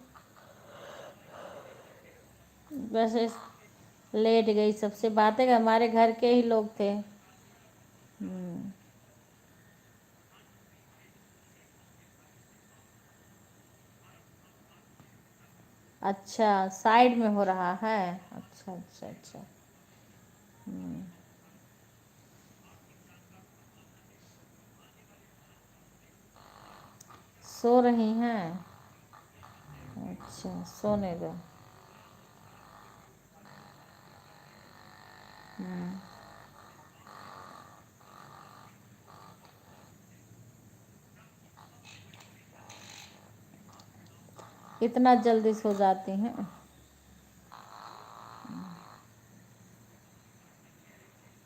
वैसे लेट गई। सबसे बातें हमारे घर के ही लोग थे। अच्छा साइड में हो रहा है। अच्छा अच्छा अच्छा। सो रही हैं? अच्छा, सोने दो। इतना जल्दी सो जाती हैं?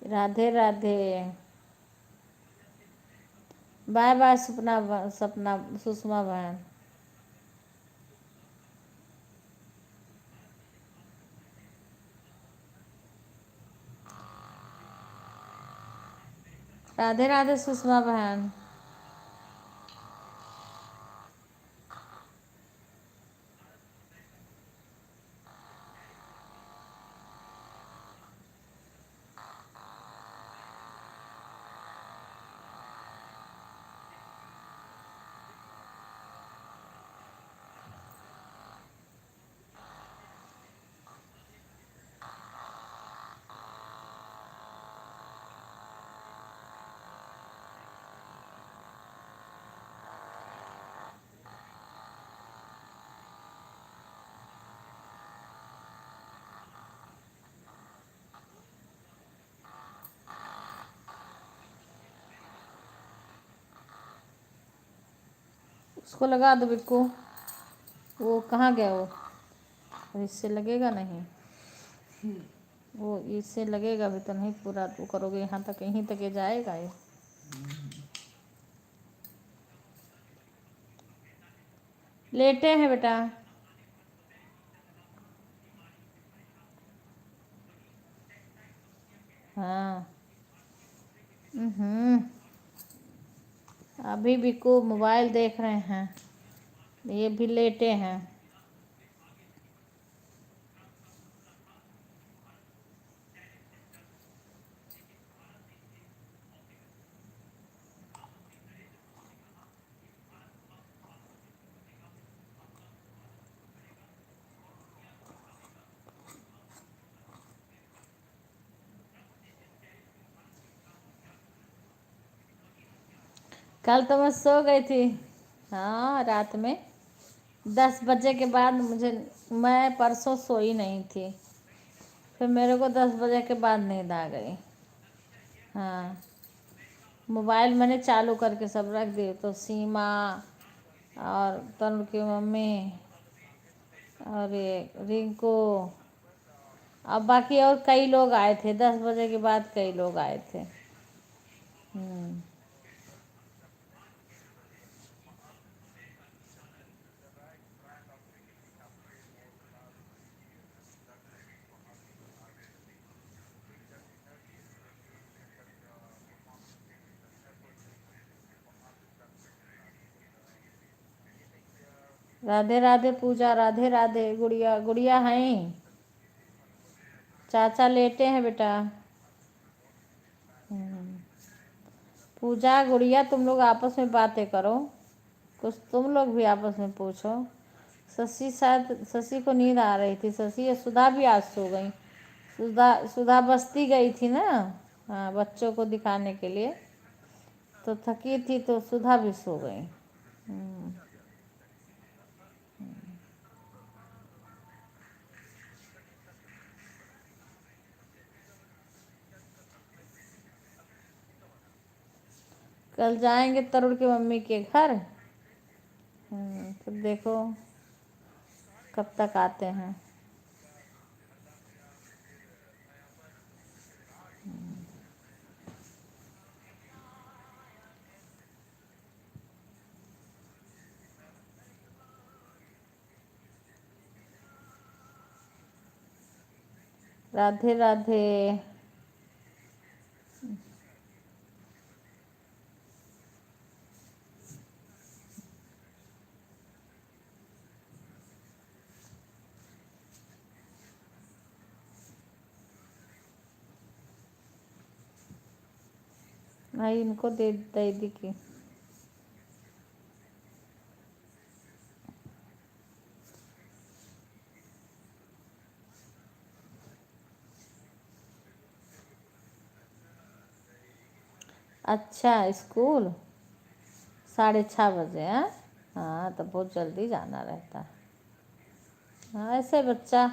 राधे राधे। बाय बाय सपना सुषमा बहन। राधे राधे सुषमा बहन। उसको लगा दो बिक्कू। वो कहाँ गया वो? और इससे लगेगा नहीं। वो इससे लगेगा भी तो नहीं, पूरा वो करोगे यहाँ तक, यहीं तक ये जाएगा ये। लेटे हैं बेटा। हाँ। अभी बिक्कू मोबाइल देख रहे हैं, ये भी लेटे हैं। कल तो मैं सो गई थी। हाँ, रात में 10 बजे के बाद मैं परसों सोई नहीं थी, फिर मेरे को 10 बजे के बाद नींद आ गई। हाँ, मोबाइल मैंने चालू करके सब रख दी, तो सीमा और तरुण की मम्मी और ये रिंकू, अब बाकी और कई लोग आए थे। 10 बजे के बाद कई लोग आए थे। राधे राधे पूजा, राधे राधे गुड़िया। गुड़िया हैं? चाचा लेटे हैं बेटा। पूजा गुड़िया, तुम लोग आपस में बातें करो, कुछ तुम लोग भी आपस में पूछो। शशि, शायद शशि को नींद आ रही थी। शशि, सुधा भी आज सो गई। सुधा बस्ती गई थी ना, हाँ, बच्चों को दिखाने के लिए, तो थकी थी, तो सुधा भी सो गई। कल जाएंगे तरुण की मम्मी के घर। तो देखो कब तक आते हैं। राधे राधे। भाई इनको दे दी की। अच्छा, स्कूल 6:30 बजे है। हाँ तो बहुत जल्दी जाना रहता है। हाँ ऐसे बच्चा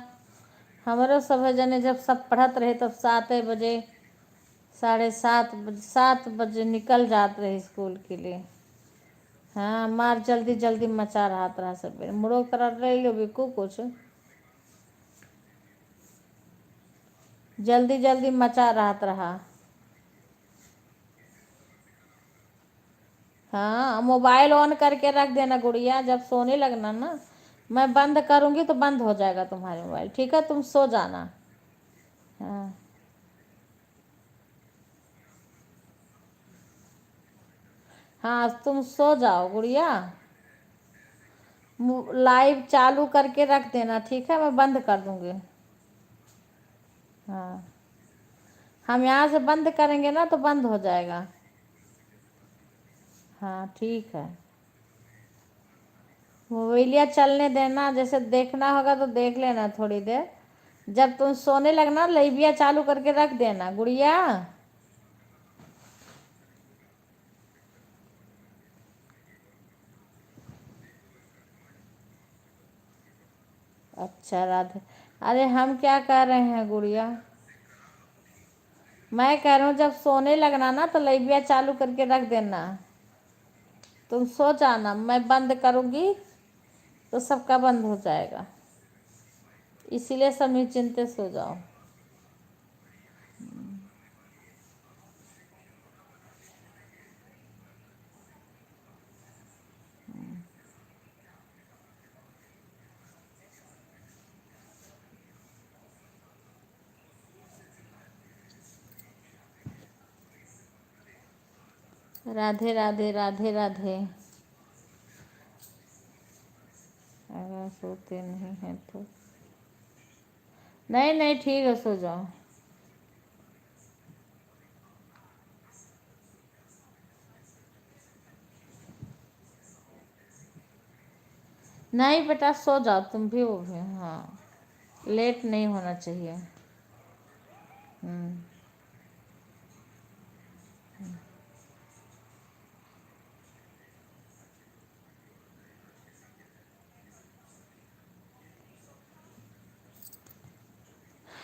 हमारो सब जने जब सब पढ़त रहे तब 7 बजे 7:30 7 बजे निकल जात रहे स्कूल के लिए। हाँ मार जल्दी जल्दी मचा रहा सब मुड़ो कर रही लो बिकू कुछ जल्दी जल्दी मचा रहा। हाँ मोबाइल ऑन करके रख देना गुड़िया, जब सोने लगना ना मैं बंद करूँगी तो बंद हो जाएगा तुम्हारे मोबाइल, ठीक है? तुम सो जाना। हाँ हाँ तुम सो जाओ गुड़िया, लाइव चालू करके रख देना, ठीक है? मैं बंद कर दूँगी। हाँ हम यहाँ से बंद करेंगे ना तो बंद हो जाएगा। हाँ ठीक है, मोबाइलिया चलने देना, जैसे देखना होगा तो देख लेना थोड़ी देर। जब तुम सोने लगना लाइविया चालू करके रख देना गुड़िया। अच्छा राधे, अरे हम क्या कर रहे हैं गुड़िया, मैं कह रहा हूँ जब सोने लगना ना तो लाइविया चालू करके रख देना, तुम सो जाना, मैं बंद करूँगी तो सबका बंद हो जाएगा, इसीलिए सब निश्चिंते सो जाओ। राधे राधे राधे राधे। अगर सोते नहीं हैं तो नहीं नहीं ठीक है, सो जाओ। नहीं बेटा सो जाओ तुम भी, वो भी। हाँ लेट नहीं होना चाहिए। हम्म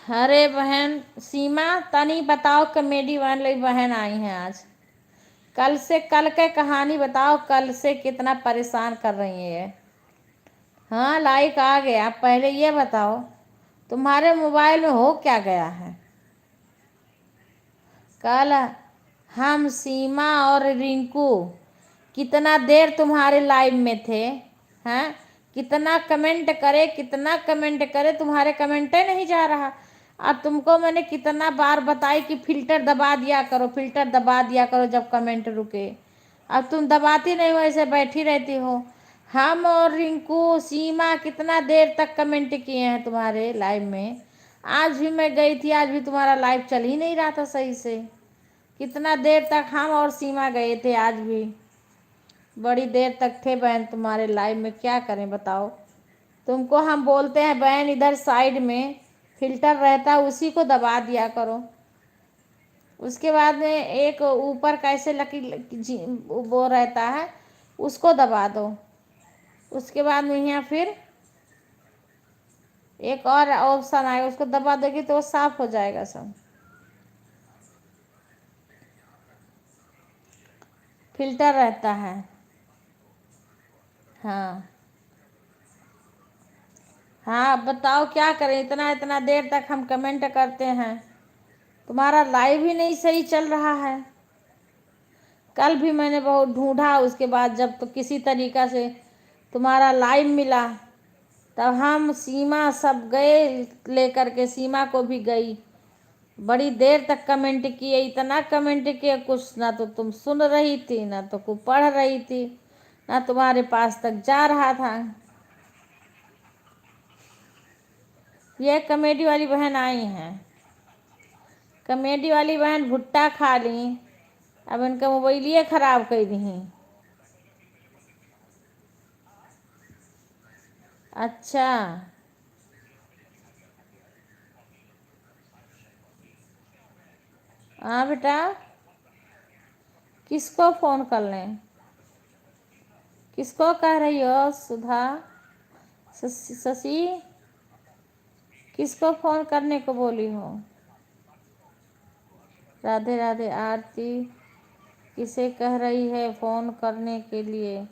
अरे बहन सीमा तनी बताओ, कॉमेडी वाली बहन आई हैं आज, कल से कल के कहानी बताओ, कल से कितना परेशान कर रही है ये। हाँ लाइक आ गया, पहले ये बताओ तुम्हारे मोबाइल में हो क्या गया है। कल हम सीमा और रिंकू कितना देर तुम्हारे लाइव में थे, हैं? कितना कमेंट करे, कितना कमेंट करे, तुम्हारे कमेंटे नहीं जा रहा। अब तुमको मैंने कितना बार बताई कि फिल्टर दबा दिया करो, फिल्टर दबा दिया करो जब कमेंट रुके। अब तुम दबाती नहीं हो, ऐसे बैठी रहती हो। हम और रिंकू सीमा कितना देर तक कमेंट किए हैं तुम्हारे लाइव में। आज भी मैं गई थी, आज भी तुम्हारा लाइव चल ही नहीं रहा था सही से। कितना देर तक हम और सीमा गए थे, आज भी बड़ी देर तक थे बहन तुम्हारे लाइव में, क्या करें बताओ। तुमको हम बोलते हैं बहन इधर साइड में फिल्टर रहता है उसी को दबा दिया करो। उसके बाद में एक ऊपर कैसे वो रहता है उसको दबा दो। उसके बाद में यहाँ फिर एक और ऑप्शन आएगा, उसको दबा दोगी तो वो साफ हो जाएगा सब। फिल्टर रहता है। हाँ हाँ बताओ क्या करें, इतना इतना देर तक हम कमेंट करते हैं, तुम्हारा लाइव ही नहीं सही चल रहा है। कल भी मैंने बहुत ढूंढा, उसके बाद जब तो किसी तरीक़ा से तुम्हारा लाइव मिला तब हम सीमा सब गए लेकर के, सीमा को भी गई, बड़ी देर तक कमेंट किए, इतना कमेंट किए कुछ ना तो तुम सुन रही थी ना तो कुछ पढ़ रही थी ना तुम्हारे पास तक जा रहा था। ये कॉमेडी वाली बहन आई हैं, कॉमेडी वाली बहन भुट्टा खा ली, अब इनका मोबाइलिए ख़राब कर दी। अच्छा हाँ बेटा, किसको फोन कर लें? किसको कह रही हो सुधा? शशि, किसको फोन करने को बोली हो? राधे राधे। आरती किसे कह रही है फोन करने के लिए?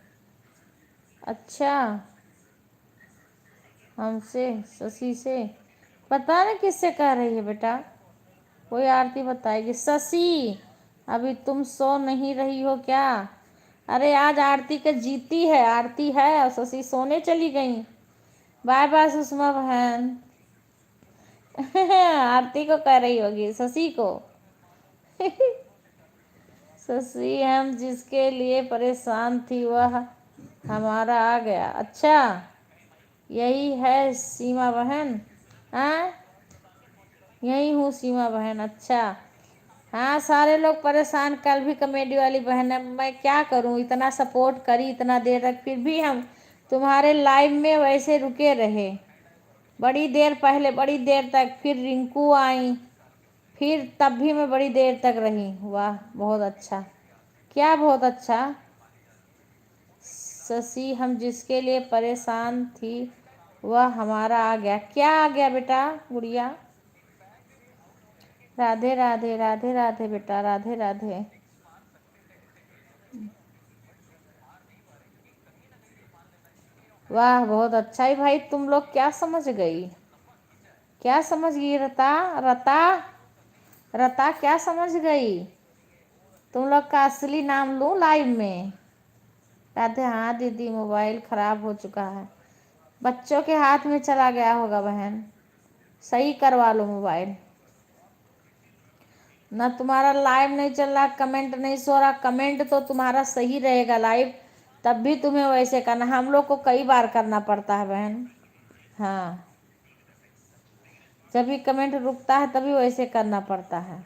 अच्छा, हमसे, शशि से। पता नहीं किससे कह रही है बेटा, कोई आरती बताएगी। शशि, अभी तुम सो नहीं रही हो क्या? अरे आज आरती का जीती है, आरती है और शशि सोने चली गई। बाय बाय सुषमा बहन। आरती को कह रही होगी, शशि को। शशि, हम जिसके लिए परेशान थी वह हमारा आ गया। अच्छा, यही है सीमा बहन? हाँ, यही हूँ सीमा बहन। अच्छा, हाँ, सारे लोग परेशान। कल भी कॉमेडी वाली बहन है, मैं क्या करूँ, इतना सपोर्ट करी इतना देर तक, फिर भी हम तुम्हारे लाइव में वैसे रुके रहे बड़ी देर पहले, बड़ी देर तक। फिर रिंकू आई, फिर तब भी मैं बड़ी देर तक रही। वाह, बहुत अच्छा। क्या बहुत अच्छा? शशि, हम जिसके लिए परेशान थी वह हमारा आ गया। क्या आ गया बेटा गुड़िया? राधे राधे, राधे राधे बेटा, राधे राधे। वाह, बहुत अच्छा ही भाई। तुम लोग क्या समझ गई? क्या समझ गई रता? रता, रता क्या समझ गई? तुम लोग का असली नाम लूं लाइव में? राधे, हाँ दीदी, मोबाइल खराब हो चुका है। बच्चों के हाथ में चला गया होगा बहन, सही करवा लो मोबाइल। ना तुम्हारा लाइव नहीं चल रहा, कमेंट नहीं सो रहा। कमेंट तो तुम्हारा सही रहेगा लाइव, तब भी तुम्हें वैसे करना। हम लोग को कई बार करना पड़ता है बहन। हाँ, जब भी कमेंट रुकता है तभी वैसे करना पड़ता है।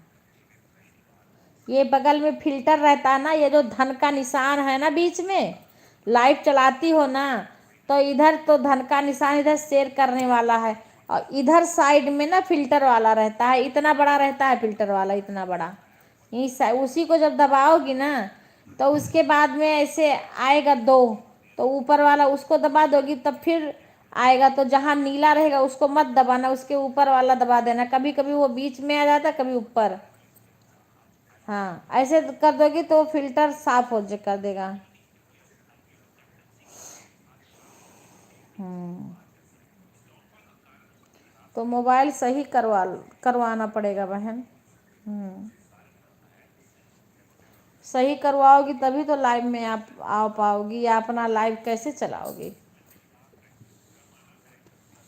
ये बगल में फिल्टर रहता है ना, ये जो धन का निशान है ना बीच में, लाइव चलाती हो ना, तो इधर तो धन का निशान इधर शेयर करने वाला है, और इधर साइड में ना फिल्टर वाला रहता है, इतना बड़ा रहता है फिल्टर वाला, इतना बड़ा। उसी को जब दबाओगी ना तो उसके बाद में ऐसे आएगा दो, तो ऊपर वाला उसको दबा दोगी तब फिर आएगा। तो जहाँ नीला रहेगा उसको मत दबाना, उसके ऊपर वाला दबा देना। कभी कभी वो बीच में आ जाता, कभी ऊपर। हाँ, ऐसे कर दोगी तो फिल्टर साफ हो कर देगा। तो मोबाइल सही करवाना पड़ेगा बहन। सही करवाओगी तभी तो लाइव में आप आ पाओगी, या अपना लाइव कैसे चलाओगी,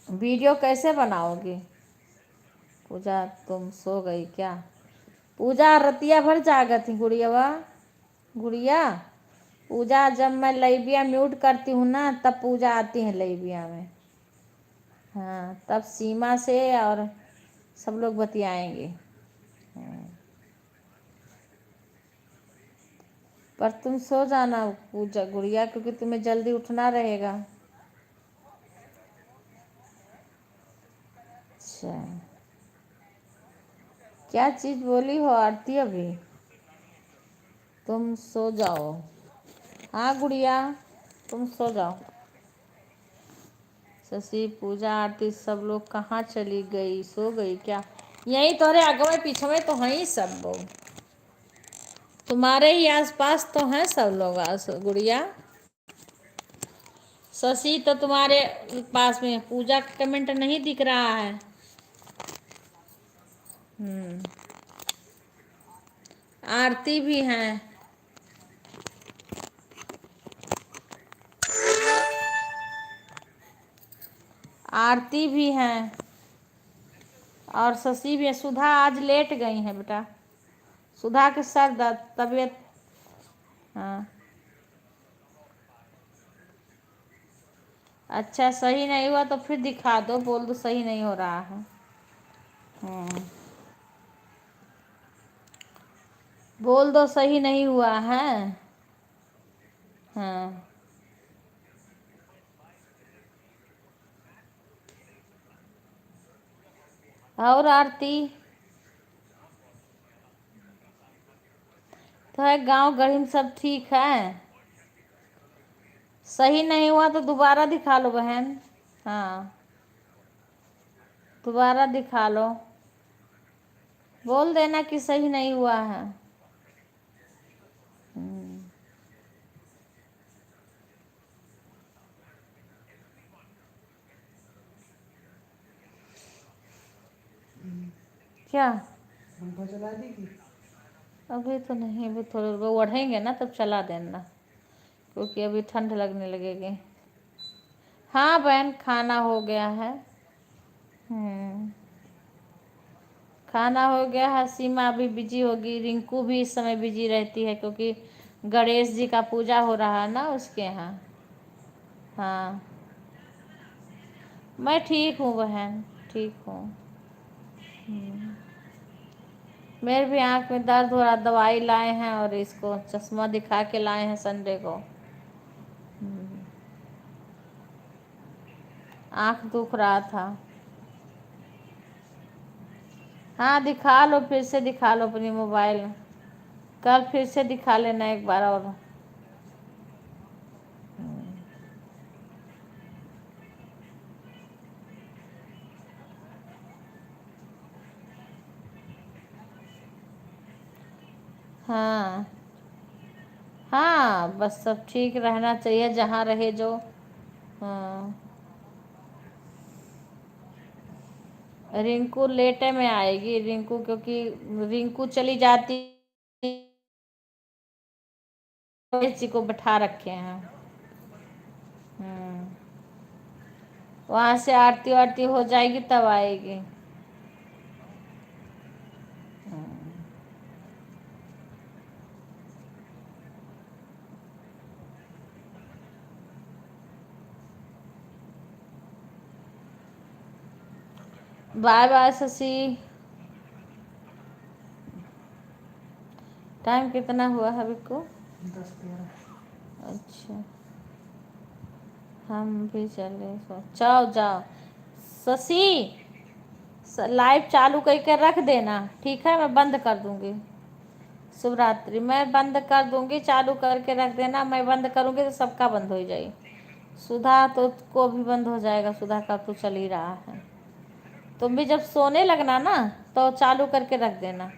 वीडियो कैसे बनाओगी? पूजा, तुम सो गई क्या? पूजा रतिया भर जागा थी गुड़िया। गुड़िया, पूजा जब मैं लाइबिया म्यूट करती हूँ ना तब पूजा आती है लाइबिया में। हाँ, तब सीमा से और सब लोग बतियाएंगे। पर तुम सो जाना पूजा गुड़िया, क्योंकि तुम्हें जल्दी उठना रहेगा। अच्छा, क्या चीज़ बोली हो आरती? अभी तुम सो जाओ। हाँ गुड़िया, तुम सो जाओ। शशि, पूजा, आरती सब लोग कहाँ चली गई? सो गई क्या? यही तोरे अगवे पीछे तो हैं ही सब लोग, तुम्हारे ही आसपास तो हैं सब लोग। गुड़िया, शशि तो तुम्हारे पास में। पूजा का कमेंट नहीं दिख रहा है। आरती भी है। आरती भी हैं और शशि भी है। सुधा आज लेट गई हैं बेटा, सुधा के सर दर्द, तबीयत। हाँ, अच्छा, सही नहीं हुआ तो फिर दिखा दो, बोल दो सही नहीं हो रहा है। बोल दो सही नहीं हुआ है। हाँ, और आरती, तो है गांव गढ़ी में सब ठीक है। सही नहीं हुआ तो दोबारा दिखा लो बहन। हाँ, दोबारा दिखा लो, बोल देना कि सही नहीं हुआ है। क्या? पंखा चला दी थी। अभी तो नहीं, अभी थोड़े वो बढ़ेंगे ना तब चला देना, क्योंकि अभी ठंड लगने लगेगी। हाँ बहन, खाना हो गया है। खाना हो गया है। सीमा अभी बिजी होगी, रिंकू भी इस समय बिजी रहती है, क्योंकि गणेश जी का पूजा हो रहा है ना उसके यहाँ। हाँ, मैं ठीक हूँ बहन, ठीक हूँ। मेरे भी आँख में दर्द हो रहा, दवाई लाए हैं और इसको चश्मा दिखा के लाए हैं संडे को। आँख दुख रहा था। हाँ, दिखा लो, फिर से दिखा लो अपनी मोबाइल। कल फिर से दिखा लेना एक बार और। हाँ हाँ, बस सब ठीक रहना चाहिए जहाँ रहे जो। हाँ, रिंकू लेटे में आएगी, रिंकू, क्योंकि रिंकू चली जाती, जी को बैठा रखे हैं। वहाँ से आरती वारती हो जाएगी तब आएगी। Bye bye Shashi. टाइम कितना हुआ है अभी को? 10-13। अच्छा, हम भी चले, जाओ जाओ। शशि, लाइव चालू करके रख देना, ठीक है? मैं बंद कर दूंगी। शुभ रात्रि। मैं बंद कर दूंगी, चालू करके रख देना। मैं बंद करूंगी तो सबका बंद हो जाएगी। सुधा तो को भी बंद हो जाएगा, सुधा का तो चल ही रहा है। तुम भी जब सोने लगना ना तो चालू करके रख देना,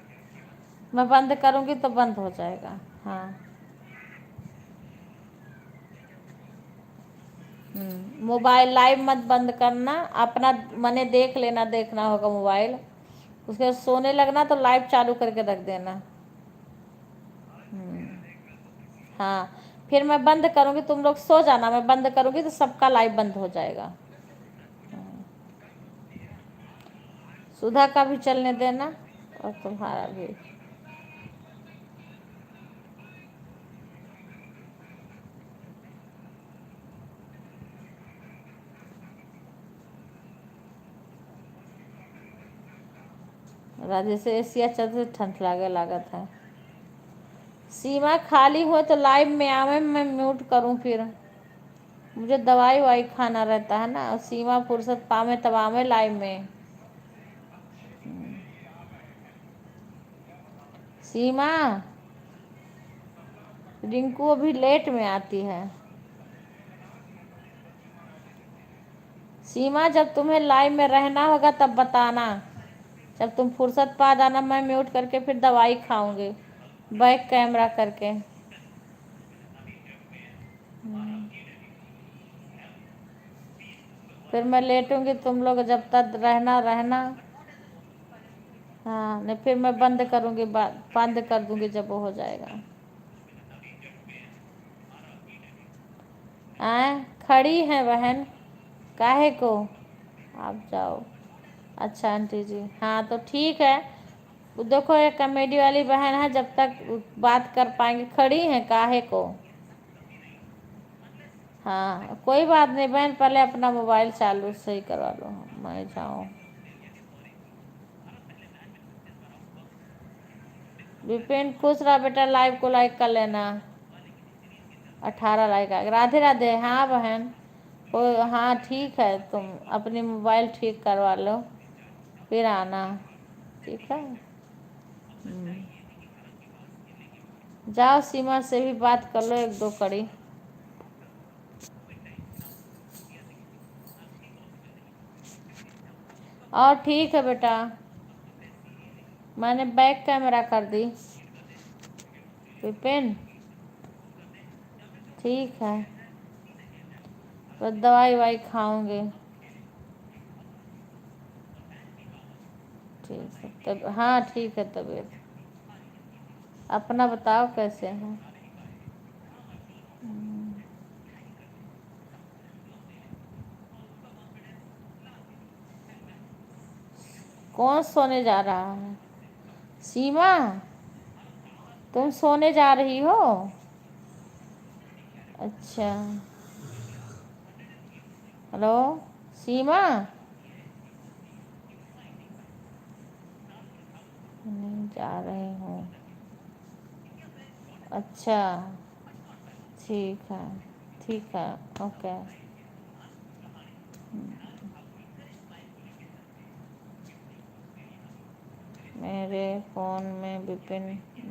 मैं बंद करूंगी तो बंद हो जाएगा। हाँ, मोबाइल लाइव मत बंद करना, अपना मने देख लेना, देखना होगा मोबाइल, उसके बाद सोने लगना तो लाइव चालू करके रख देना। हाँ, फिर मैं बंद करूंगी, तुम लोग सो जाना, मैं बंद करूंगी तो सबका लाइव बंद हो जाएगा। सुधा का भी चलने देना और तुम्हारा भी। राजेश एशिया चलते ठंड लागे लागत है। सीमा खाली हो तो लाइव में आवे, मैं म्यूट करूं फिर, मुझे दवाई वाई खाना रहता है ना, और सीमा फुर्सत पावे तब आवे लाइव में। सीमा, रिंकू अभी लेट में आती है। सीमा, जब तुम्हें लाइव में रहना होगा तब बताना, जब तुम फुर्सत पा जाना, मैं म्यूट करके फिर दवाई खाऊंगी बैक कैमरा करके। फिर मैं लेटूंगी, तुम लोग जब तक रहना रहना। हाँ, नहीं फिर मैं बंद करूंगी, बंद कर दूंगी जब वो हो जाएगा। आए, खड़ी है बहन, काहे को? आप जाओ। अच्छा आंटी जी, हाँ तो ठीक है। देखो, एक कॉमेडी वाली बहन है, जब तक बात कर पाएंगे, खड़ी है काहे को? हाँ, कोई बात नहीं बहन, पहले अपना मोबाइल चालू सही करवा लो, मैं जाऊँ। विपिन खुश रहा बेटा, लाइव को लाइक कर लेना। 18 लाइक आ गए। राधे राधे। हाँ बहन, ओ हाँ ठीक है, तुम अपनी मोबाइल ठीक करवा लो फिर आना, ठीक है? जाओ सीमा से भी बात कर लो एक दो कड़ी। और ठीक है बेटा, मैंने बैक कैमरा कर दी। विपिन ठीक है, बस दवाई वाई खाऊंगे। ठीक है तब, हाँ ठीक है तबीयत। अपना बताओ कैसे हैं? कौन सोने जा रहा है? सीमा, तुम सोने जा रही हो? अच्छा, हेलो सीमा। नहीं जा रही हूँ। अच्छा ठीक है, ठीक है, ओके। मेरे फ़ोन में विपिन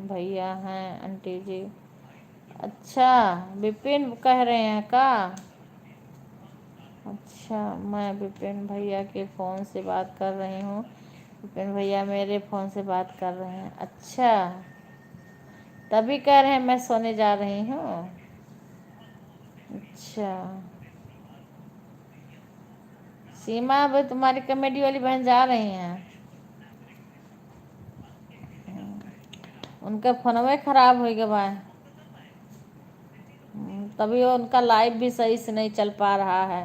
भैया हैं आंटी जी। अच्छा, विपिन कह रहे हैं का? अच्छा, मैं विपिन भैया के फ़ोन से बात कर रही हूँ। विपिन भैया मेरे फ़ोन से बात कर रहे हैं। अच्छा, तभी कह रहे हैं मैं सोने जा रही हूँ। अच्छा, सीमा अब तुम्हारी कॉमेडी वाली बहन जा रही हैं। उनका फोनवे खराब हो गया बा। तभी उनका लाइव भी सही से नहीं चल पा रहा है।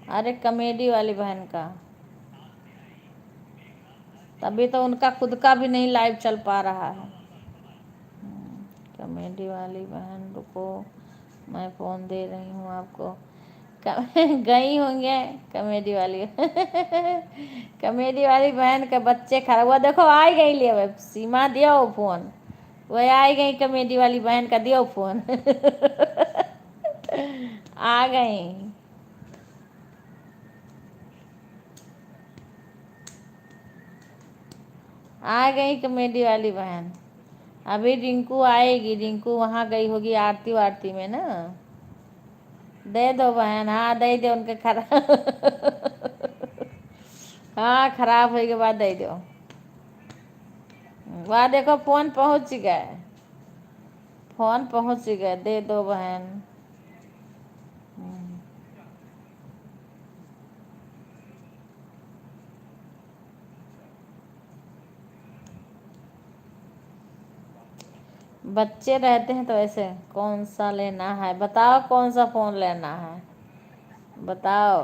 अरे कॉमेडी वाली बहन का, तभी तो उनका खुद का भी नहीं लाइव चल पा रहा है। कॉमेडी वाली बहन रुको, मैं फ़ोन दे रही हूँ आपको। गई होंगे कॉमेडी वाली। कॉमेडी वाली बहन के बच्चे खड़ा हुआ, देखो आ गई ले अब सीमा, दियो फ़ोन। वह आ गई कॉमेडी वाली बहन का, दियो फ़ोन। आ गई। आ गई कॉमेडी वाली बहन। अभी रिंकू आएगी, रिंकू वहाँ गई होगी आरती वारती में ना। दे दो बहन, हाँ दे दो उनके खराब। हाँ खराब होने के बाद दे दो। वहाँ देखो फोन पहुँच गए, फोन पहुँच गए, दे दो बहन। बच्चे रहते हैं तो ऐसे। कौन सा लेना है बताओ, कौन सा फ़ोन लेना है बताओ।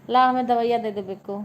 ला हमें दवाइयाँ दे दे बिक्कू।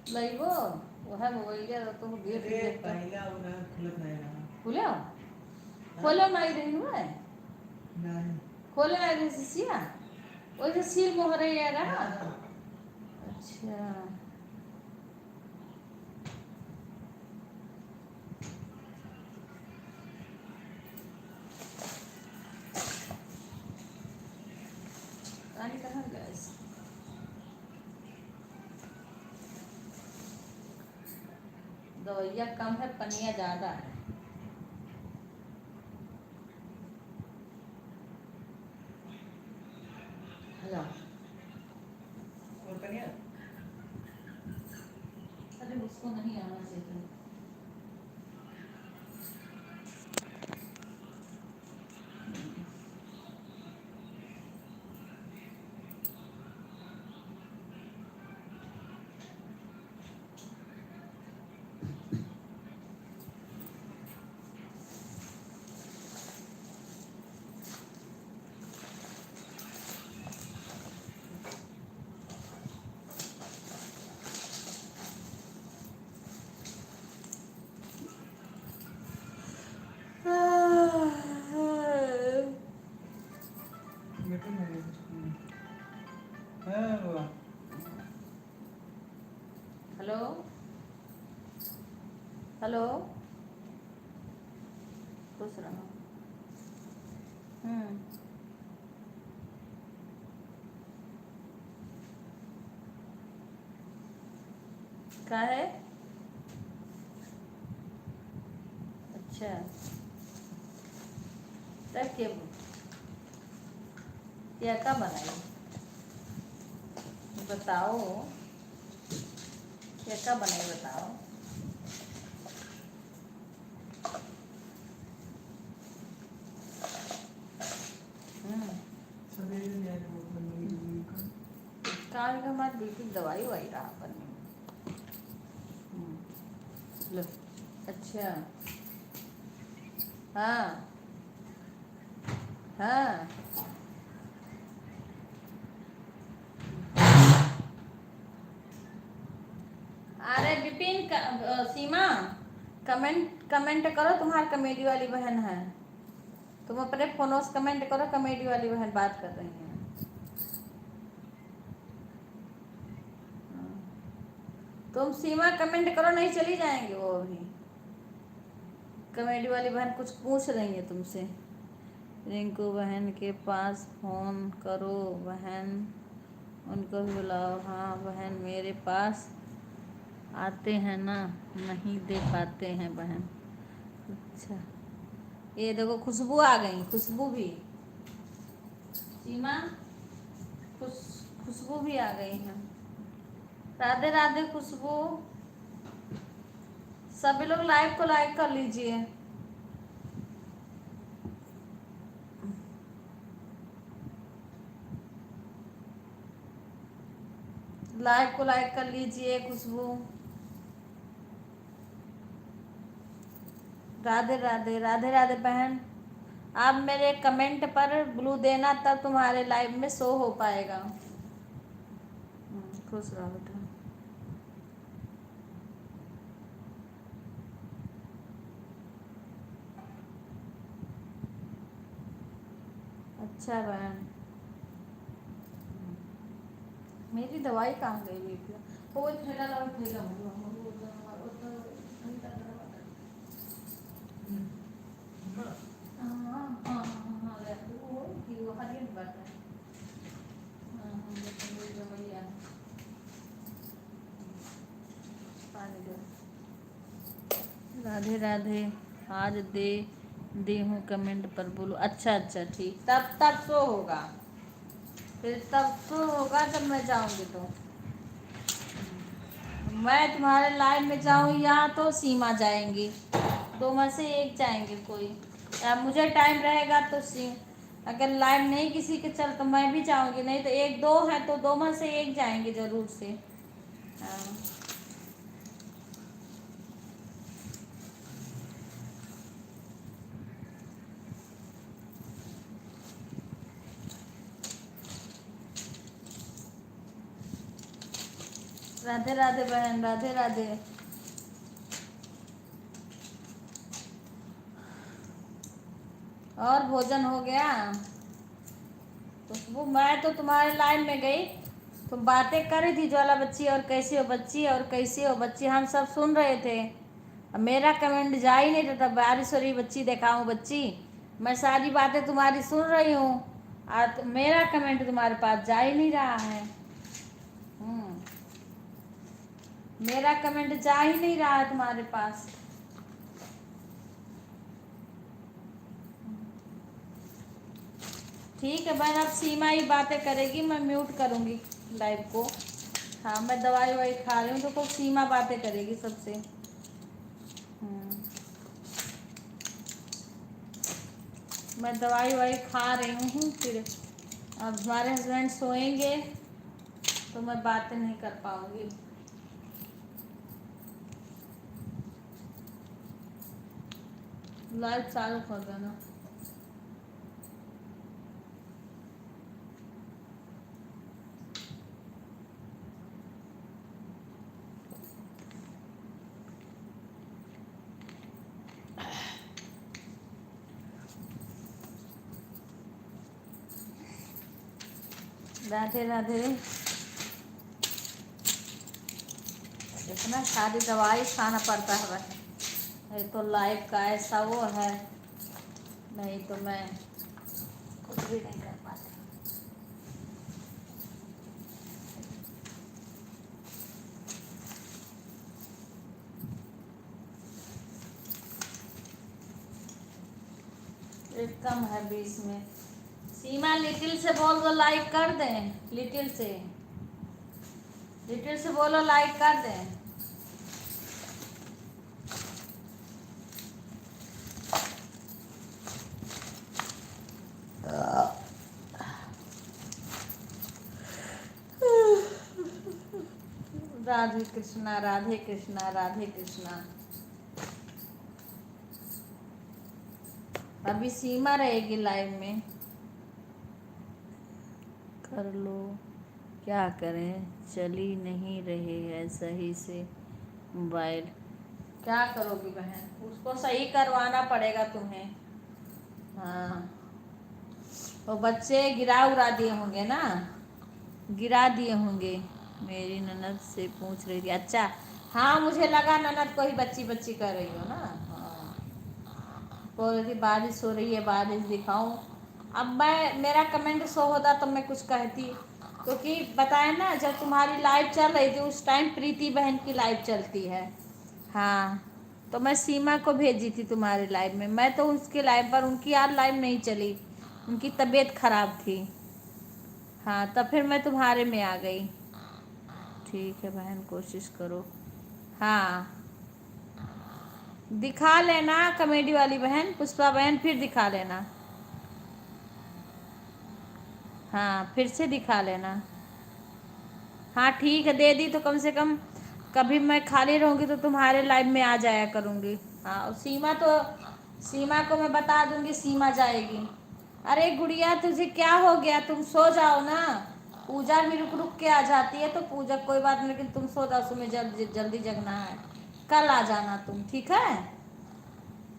लइबो वह मोबाइल तो देख अरे देख पहला उन्हें खुलत नहीं रहा। खुलो खोलो नहीं रही हुए, नहीं खोले नहीं रही सिया, वो जो सील मोहर है ना। हाँ। अच्छा पानी कहाँ गैस, दवाइया कम है पनिया ज़्यादा है। हेलो और करिए अरे उसको नहीं आना चाहिए। बेटे मेरे हेलो हेलो हेलो, खुश रहो। क्या है? अच्छा, तब क्या क्या बनाई बताओ, क्या क्या बनाई बताओ। सवेरे ले आए वो बंदी का काल का हमारे बिल्कुल दवाई वाई रहा पर लो। अच्छा, हाँ हाँ, अरे विपिन सीमा, कमेंट कमेंट करो, तुम्हारी कमेडी वाली बहन है। तुम अपने फोनों से कमेंट करो, कमेडी वाली बहन बात कर रही है। तुम सीमा कमेंट करो, नहीं चली जाएंगे वो अभी। कमेडी वाली बहन कुछ पूछ रही है तुमसे। रिंकू बहन के पास फोन करो बहन, उनको भी बुलाओ। हाँ बहन, मेरे पास आते हैं ना, नहीं दे पाते हैं बहन। अच्छा, ये देखो खुशबू आ गई, खुशबू भी, सीमा खुशबू भी आ गई है। राधे राधे खुशबू। सभी लोग लाइव को लाइक कर लीजिए। लाइव को लाइक कर लीजिए खुशबू। राधे राधे, राधे राधे बहन। आप मेरे कमेंट पर ब्लू देना, तब तुम्हारे लाइव में शो हो पाएगा। खुश रहो बेटा। अच्छा बहन, मेरी दवाई कहाँ गई बेटी? वो ठेला लगा, ठेला राधे राधे। आज दे हूँ कमेंट पर बोलो। अच्छा अच्छा ठीक, तब तो होगा, फिर तब तो होगा जब मैं जाऊंगी। तो मैं तुम्हारे लाइव में जाऊँ या तो सीमा जाएंगी, दो में से एक जाएंगे कोई। या मुझे टाइम रहेगा तो अगर लाइव नहीं किसी के चल तो मैं भी जाऊंगी, नहीं तो एक दो है तो दो में से एक जाएंगे जरूर से। हाँ। राधे राधे बहन, राधे राधे। और भोजन हो गया? तो मैं तो तुम्हारे लाइन में गई, तुम बातें कर रही थी, ज्वाला बच्ची और कैसी हो बच्ची और कैसी हो बच्ची, हम सब सुन रहे थे। अब मेरा कमेंट जा ही नहीं था, बारिश हो रही बच्ची दिखाऊं बच्ची, मैं सारी बातें तुम्हारी सुन रही हूँ और मेरा कमेंट तुम्हारे पास जा ही नहीं रहा है। मेरा कमेंट जा ही नहीं रहा है तुम्हारे पास। ठीक है बहन, अब सीमा ही बातें करेगी, मैं म्यूट करूँगी लाइव को। हाँ मैं दवाई ववाई खा रही हूँ तो खूब सीमा बातें करेगी सबसे। मैं दवाई ववाई खा रही हूँ, फिर अब हमारे हस्बैंड सोएंगे तो मैं बातें नहीं कर पाऊँगी। लाइव चालू कर देना। राधे राधे। इतना सारी दवाई खाना पड़ता है भाई, ये तो लाइफ का ऐसा वो है, नहीं तो मैं कुछ भी नहीं कर पाती। एक कम है 20 में। सीमा लिटिल से बोल दो लाइक कर दें, लिटिल से बोलो लाइक कर दें। राधे कृष्णा राधे कृष्णा राधे कृष्णा। अभी सीमा रहेगी लाइव में। कर लो, क्या करें, चली नहीं रहे है सही से मोबाइल। क्या करोगी बहन, उसको सही करवाना पड़ेगा तुम्हें। हाँ वो बच्चे गिरा उड़ा दिए होंगे ना, गिरा दिए होंगे। मेरी ननद से पूछ रही थी। अच्छा हाँ मुझे लगा ननद को ही बच्ची बच्ची कर रही हो ना। हाँ बोल रही थी बारिश हो रही है, बारिश दिखाऊं। अब मैं, मेरा कमेंट शो होता तो मैं कुछ कहती, क्योंकि बताया ना जब तुम्हारी लाइव चल रही थी उस टाइम प्रीति बहन की लाइव चलती है। हाँ तो मैं सीमा को भेजी थी तुम्हारे लाइव में, मैं तो उसके लाइव पर, उनकी यार लाइव नहीं चली, उनकी तबीयत खराब थी। हाँ तब फिर मैं तुम्हारे में आ गई। ठीक है बहन कोशिश करो। हाँ दिखा लेना कॉमेडी वाली बहन, पुष्पा बहन फिर दिखा लेना। हाँ फिर से दिखा लेना। हाँ ठीक है दे दी तो कम से कम कभी मैं खाली रहूँगी तो तुम्हारे लाइव में आ जाया करूँगी। हाँ और सीमा तो, सीमा को मैं बता दूँगी सीमा जाएगी। अरे गुड़िया तुझे क्या हो गया, तुम सो जाओ ना। पूजा भी रुक रुक के आ जाती है तो पूजा कोई बात नहीं, लेकिन तुम सो जाओ, तुम्हें जल्दी जगना है। कल आ जाना तुम, ठीक है।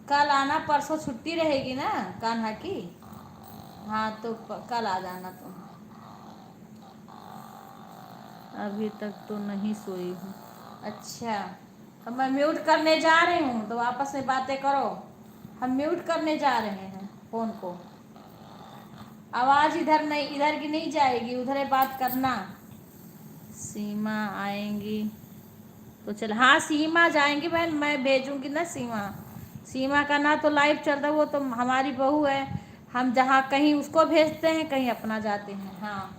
कल आना, परसों छुट्टी रहेगी ना कान्हा की। हाँ तो कल आ जाना तुम। अभी तक तो नहीं सोई हूँ। अच्छा तो मैं म्यूट करने जा रही हूँ तो आपस में बातें करो। हम म्यूट करने जा रहे हैं फोन को। आवाज़ इधर नहीं, इधर की नहीं जाएगी, उधर बात करना। सीमा आएंगी तो चल। हाँ सीमा जाएंगी बहन, मैं भेजूंगी ना सीमा। सीमा का ना तो लाइव चल रहा, वो तो हमारी बहू है, हम जहाँ कहीं उसको भेजते हैं कहीं अपना जाते हैं। हाँ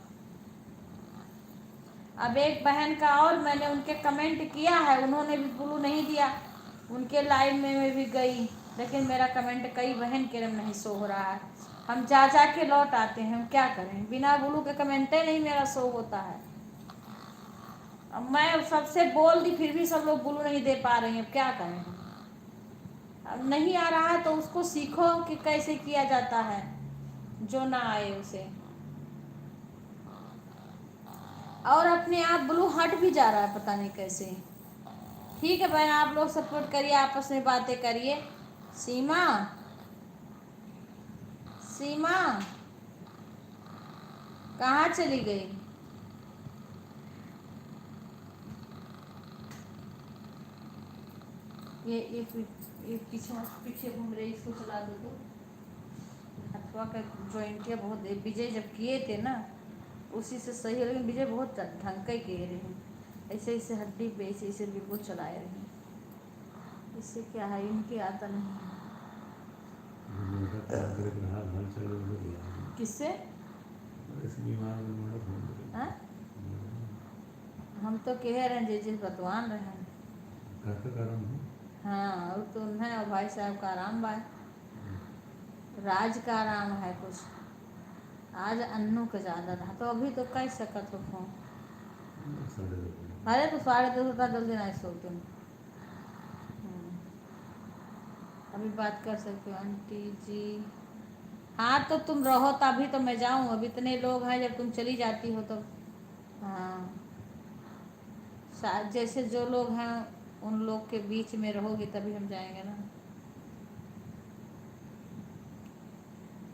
अब एक बहन का और मैंने उनके कमेंट किया है, उन्होंने भी ब्लू नहीं दिया, उनके लाइव में मैं भी गई लेकिन मेरा कमेंट कई बहन के नहीं शो हो रहा है। हम जा जा के लौट आते हैं, हम क्या करें, बिना ब्लू के कमेंटे नहीं मेरा शो होता है। अब मैं सबसे बोल दी फिर भी सब लोग ब्लू नहीं दे पा रहे हैं, अब क्या करें। अब नहीं आ रहा है तो उसको सीखो कि कैसे किया जाता है, जो ना आए उसे। और अपने आप ब्लू हट भी जा रहा है पता नहीं कैसे। ठीक है बहन आप लोग सपोर्ट करिए, आपस में बातें करिए। सीमा, सीमा कहाँ चली गई। ये पीछे पीछे घूम रही, इसको चला दो तो। हथवा का ज्वाइंट किया बहुत, विजय जब किए थे ना उसी से सही है, लेकिन विजय बहुत ढंग का ही किए रहे, ऐसे ऐसे हड्डी पे ऐसे ऐसे बिल्कुल चलाए रहे। इससे क्या है, इनकी आता नहीं है। किससे किसी बीमार में फोन करें। हाँ? हम तो कह रहे हैं जिस बतवान रहे हैं। घर का कारण है। हाँ और तो उन्हें और भाई साहब का आराम बा, राज का आराम है कुछ। आज अन्नू का ज़्यादा रहा तो अभी तो कह सकत हो फोन। साढ़े दस। अरे तो 10:30 उतना जल्दी नहीं सोते हैं। अभी बात कर सकते हो आंटी जी। हाँ तो तुम रहो तभी तो मैं जाऊँ, अब इतने लोग हैं, जब तुम चली जाती हो तो। हाँ जैसे जो लोग हैं उन लोग के बीच में रहोगी तभी हम जाएंगे ना।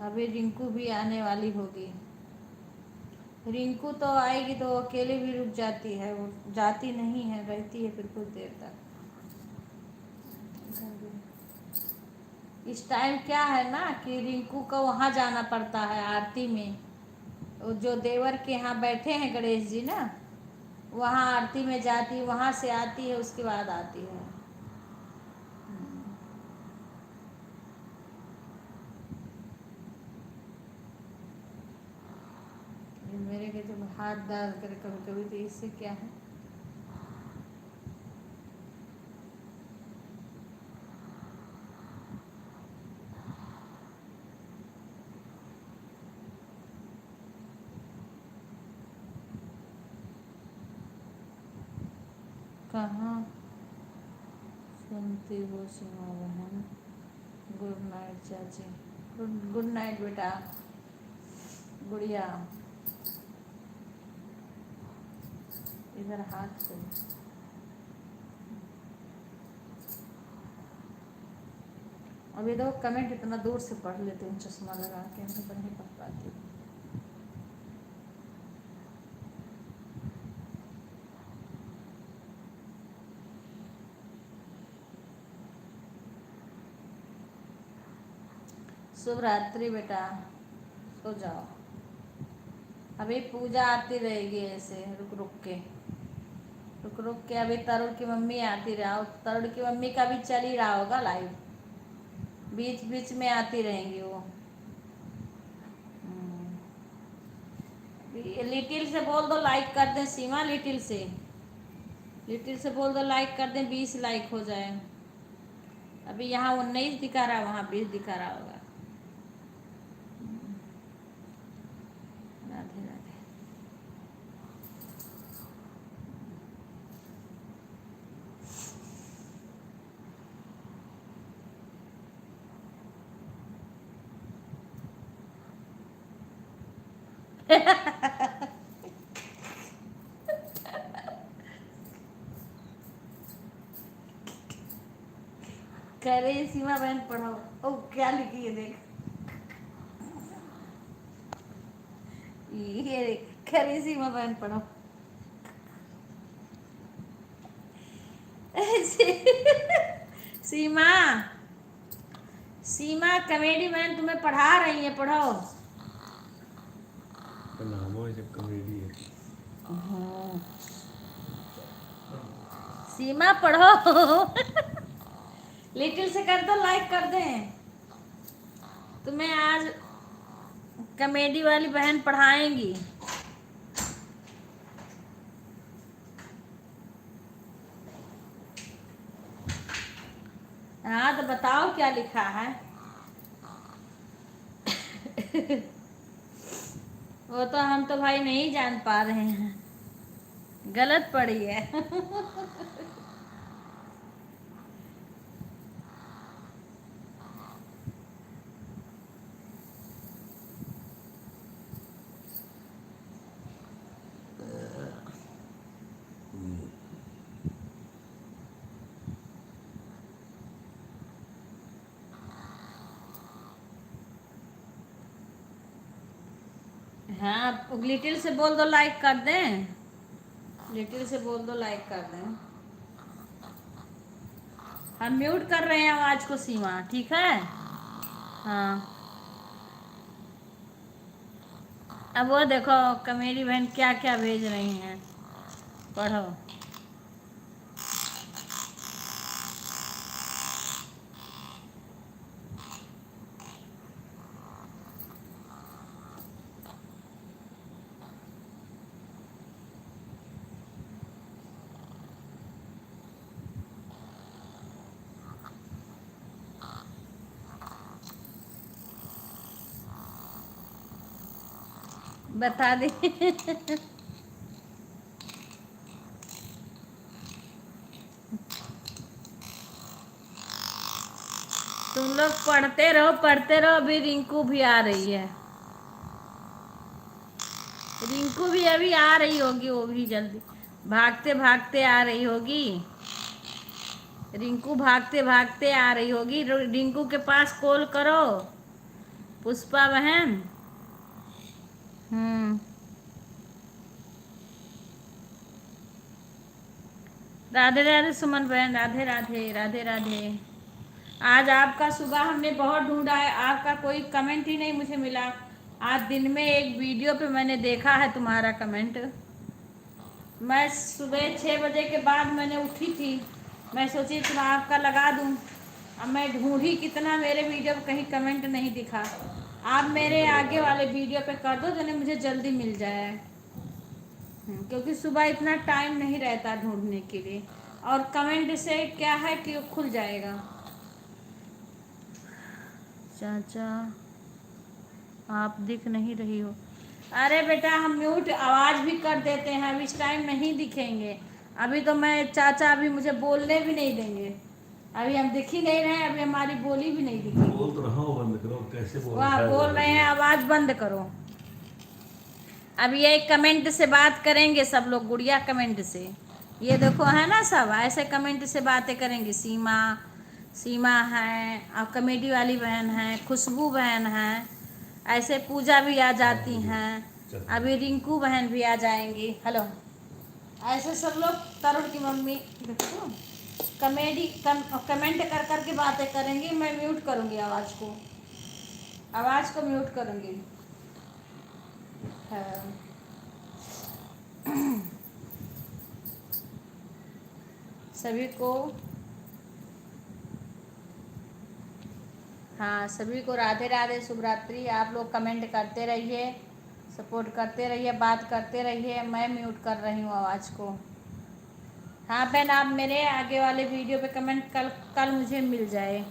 अभी रिंकू भी आने वाली होगी। रिंकू तो आएगी तो अकेले भी रुक जाती है, वो जाती नहीं है, रहती है फिर कुछ देर तक। इस टाइम क्या है ना कि रिंकू को वहाँ जाना पड़ता है आरती में। वो जो देवर के यहाँ बैठे हैं गणेश जी ना, वहाँ आरती में जाती है, वहाँ से आती है, उसके बाद आती है। ये मेरे के जब हाथ दर्द करे कभी कभी तो इससे क्या है। कहाँ सुनती हो सीमा बहन। गुड नाइट चाची। गुड नाइट बेटा, गुड़िया। इधर हाथ से अभी देखो कमेंट इतना दूर से पढ़ लेते हैं चश्मा लगा के, मैं तो नहीं पढ़ पाती। शुभ रात्रि बेटा, सो जाओ। अभी पूजा आती रहेगी ऐसे रुक रुक के, रुक रुक के। अभी तरुण की मम्मी आती रहा, तरुण की मम्मी का भी चल ही रहा होगा लाइव, बीच बीच में आती रहेंगी वो। लिटिल से बोल दो लाइक कर दें सीमा, लिटिल से बोल दो लाइक कर दें, 20 लाइक हो जाए। अभी यहाँ 19 दिखा रहा, वहाँ 20 दिखा रहा होगा। राधे राधे। कह रही सीमा बहन पढ़ाओ। ओ क्या लिखी है देख, ये देख, कह रही सीमा बहन पढ़ाओ। सीमा सीमा कमेडी बहन तुम्हें पढ़ा रही है, पढ़ो। नाम है जब कॉमेडी है। सीमा पढ़ो। लिटिल से कर दो लाइक कर दें, तुम्हें आज कॉमेडी वाली बहन पढ़ाएंगी। हाँ तो बताओ क्या लिखा है। वो तो हम तो भाई नहीं जान पा रहे हैं, गलत पढ़ी है। हाँ लिटिल से बोल दो लाइक कर दें, लिटिल से बोल दो लाइक कर दें। हम म्यूट कर रहे हैं आवाज को सीमा, ठीक है। हाँ अब वो देखो कमेरी बहन क्या क्या भेज रही हैं, पढ़ो। बता दे। तुम लोग पढ़ते रहो। अभी रिंकू भी आ रही है। रिंकू भी अभी आ रही होगी, वो भी जल्दी भागते भागते आ रही होगी। रिंकू भागते भागते आ रही होगी। रिंकू के पास कॉल करो, पुष्पा बहन। हम्म। राधे राधे सुमन बहन, राधे राधे, राधे राधे। आज आपका सुबह हमने बहुत ढूंढा है, आपका कोई कमेंट ही नहीं मुझे मिला। आज दिन में एक वीडियो पे मैंने देखा है तुम्हारा कमेंट। मैं सुबह 6 बजे के बाद मैंने उठी थी, मैं सोची तुम आपका लगा दूं। अब मैं ढूंढी कितना, मेरे वीडियो पे कहीं कमेंट नहीं दिखा। आप मेरे आगे वाले वीडियो पे कर दो जिन्हें मुझे जल्दी मिल जाए। क्योंकि सुबह इतना टाइम नहीं रहता ढूंढने के लिए, और कमेंट से क्या है कि वो खुल जाएगा। चाचा आप दिख नहीं रही हो। अरे बेटा हम म्यूट आवाज़ भी कर देते हैं, अब इस टाइम नहीं दिखेंगे। अभी तो मैं चाचा अभी मुझे बोलने भी नहीं देंगे। अभी हम दिख ही नहीं रहे हैं, अभी हमारी बोली भी नहीं दिखेगी। बोल तो रहा हूँ, बंद करो। कैसे बोल वाह, रहा बोल रहे हैं, आवाज़ बंद करो। अब ये कमेंट से बात करेंगे सब लोग, गुड़िया कमेंट से। ये देखो है ना, सब ऐसे कमेंट से बातें करेंगे। सीमा है, और कॉमेडी वाली बहन है, खुशबू बहन है, ऐसे पूजा भी आ जाती हैं। अभी रिंकू बहन भी आ जाएंगी। हेलो, ऐसे सब लोग। तरुण की मम्मी देखो, कमेंट कर कर के बातें करेंगी। मैं म्यूट करूँगी आवाज़ को म्यूट करूँगी। हाँ। सभी को, हाँ सभी को राधे राधे, शुभ रात्रि। आप लोग कमेंट करते रहिए, सपोर्ट करते रहिए, बात करते रहिए। मैं म्यूट कर रही हूँ आवाज़ को। हाँ बहन, आप मेरे आगे वाले वीडियो पे कमेंट कल मुझे मिल जाए।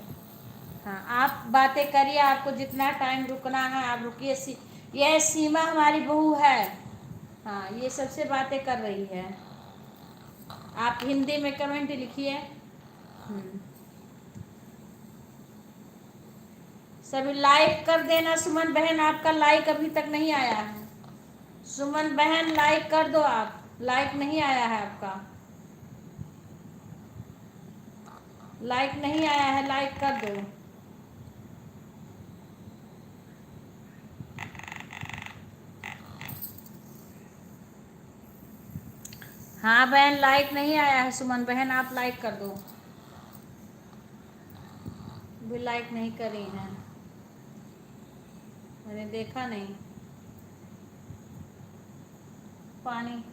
हाँ आप बातें करिए, आपको जितना टाइम रुकना है आप रुकिए। यह सीमा हमारी बहू है। हाँ ये सबसे बातें कर रही है। आप हिंदी में कमेंट लिखिए। सभी लाइक कर देना। सुमन बहन आपका लाइक अभी तक नहीं आया है। सुमन बहन लाइक कर दो, आप लाइक नहीं आया है आपका, लाइक नहीं आया है, लाइक कर दो। हाँ बहन लाइक नहीं आया है, सुमन बहन आप लाइक कर दो। भी लाइक नहीं करी है, मैंने देखा नहीं। पानी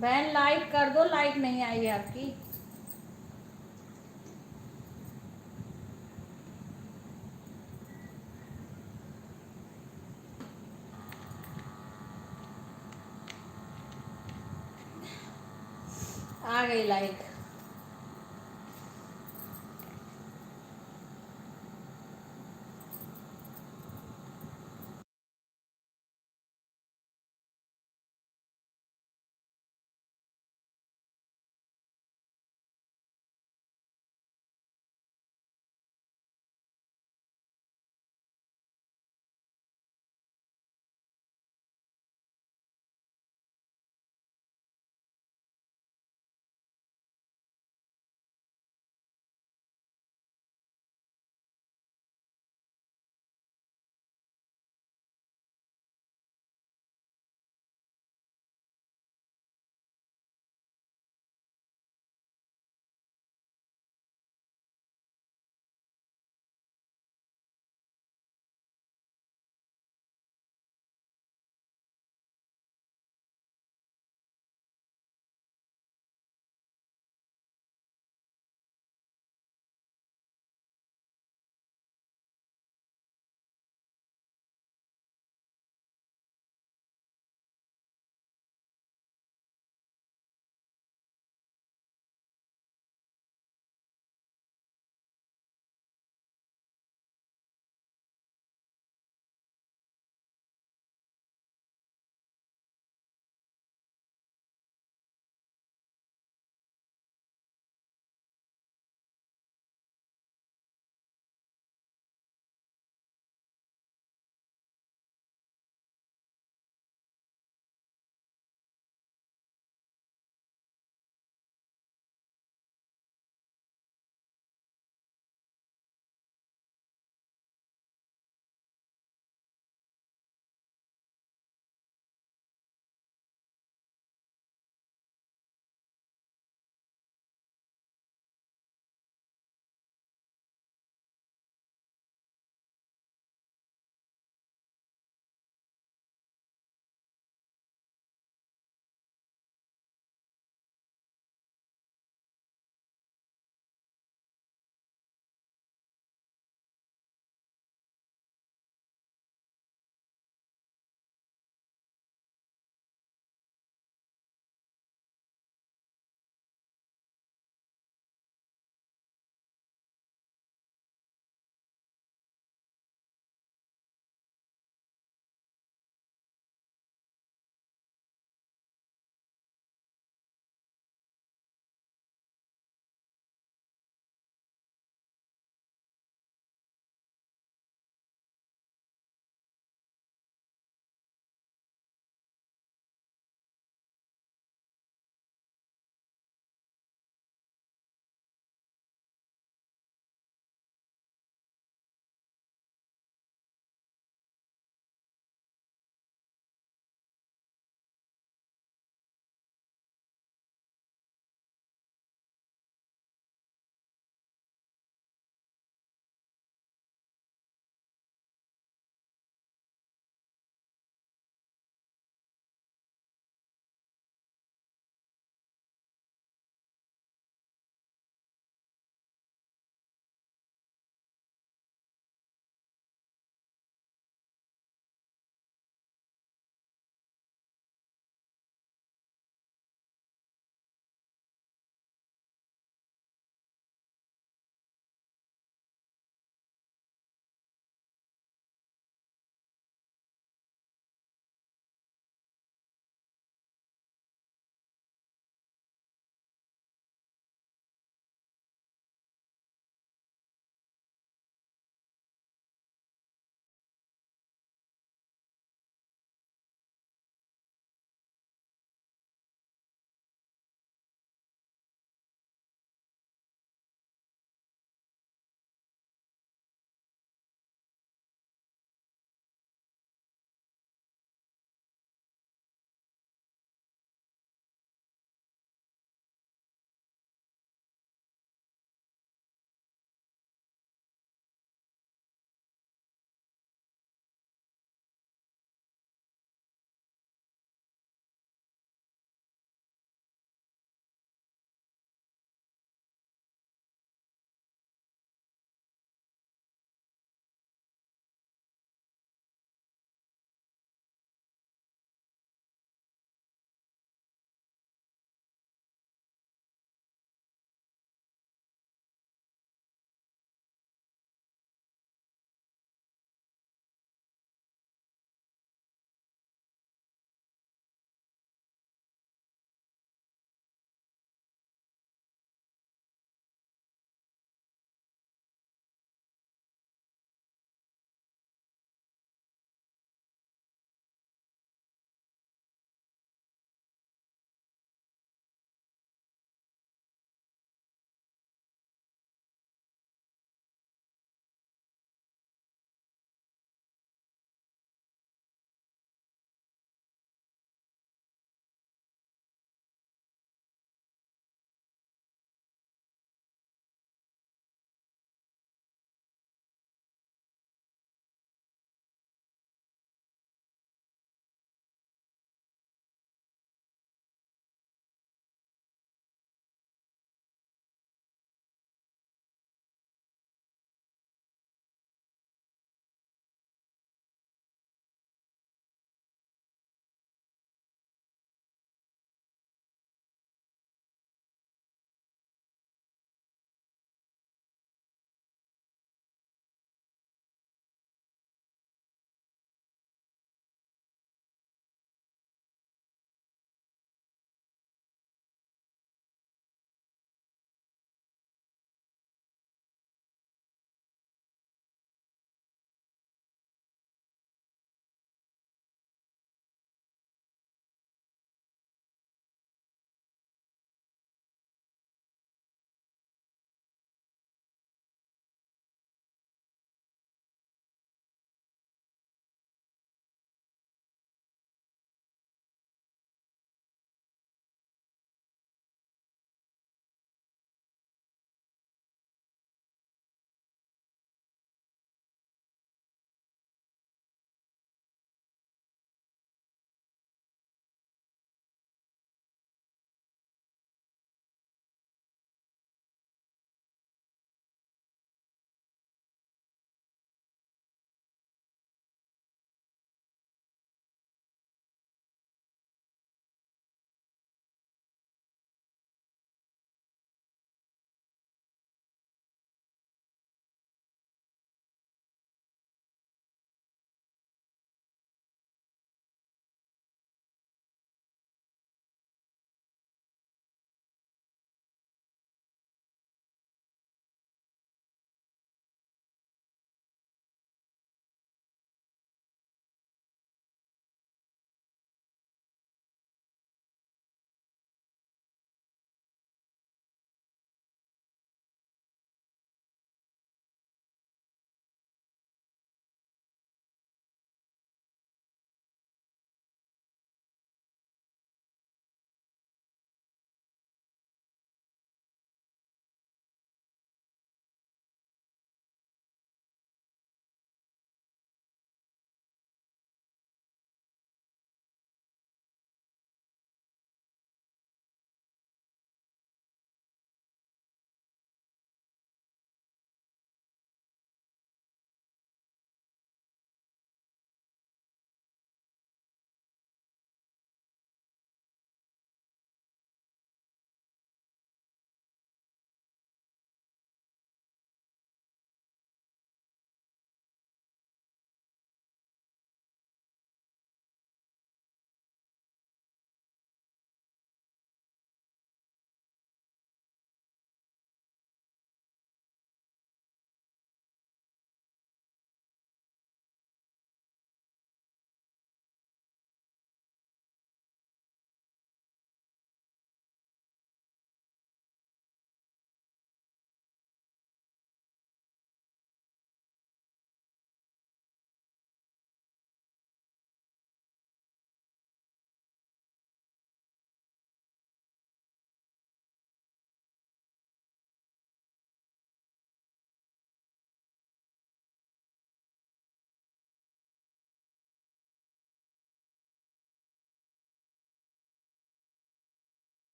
बहन लाइक कर दो, लाइक नहीं आई है आपकी। आ गई लाइक।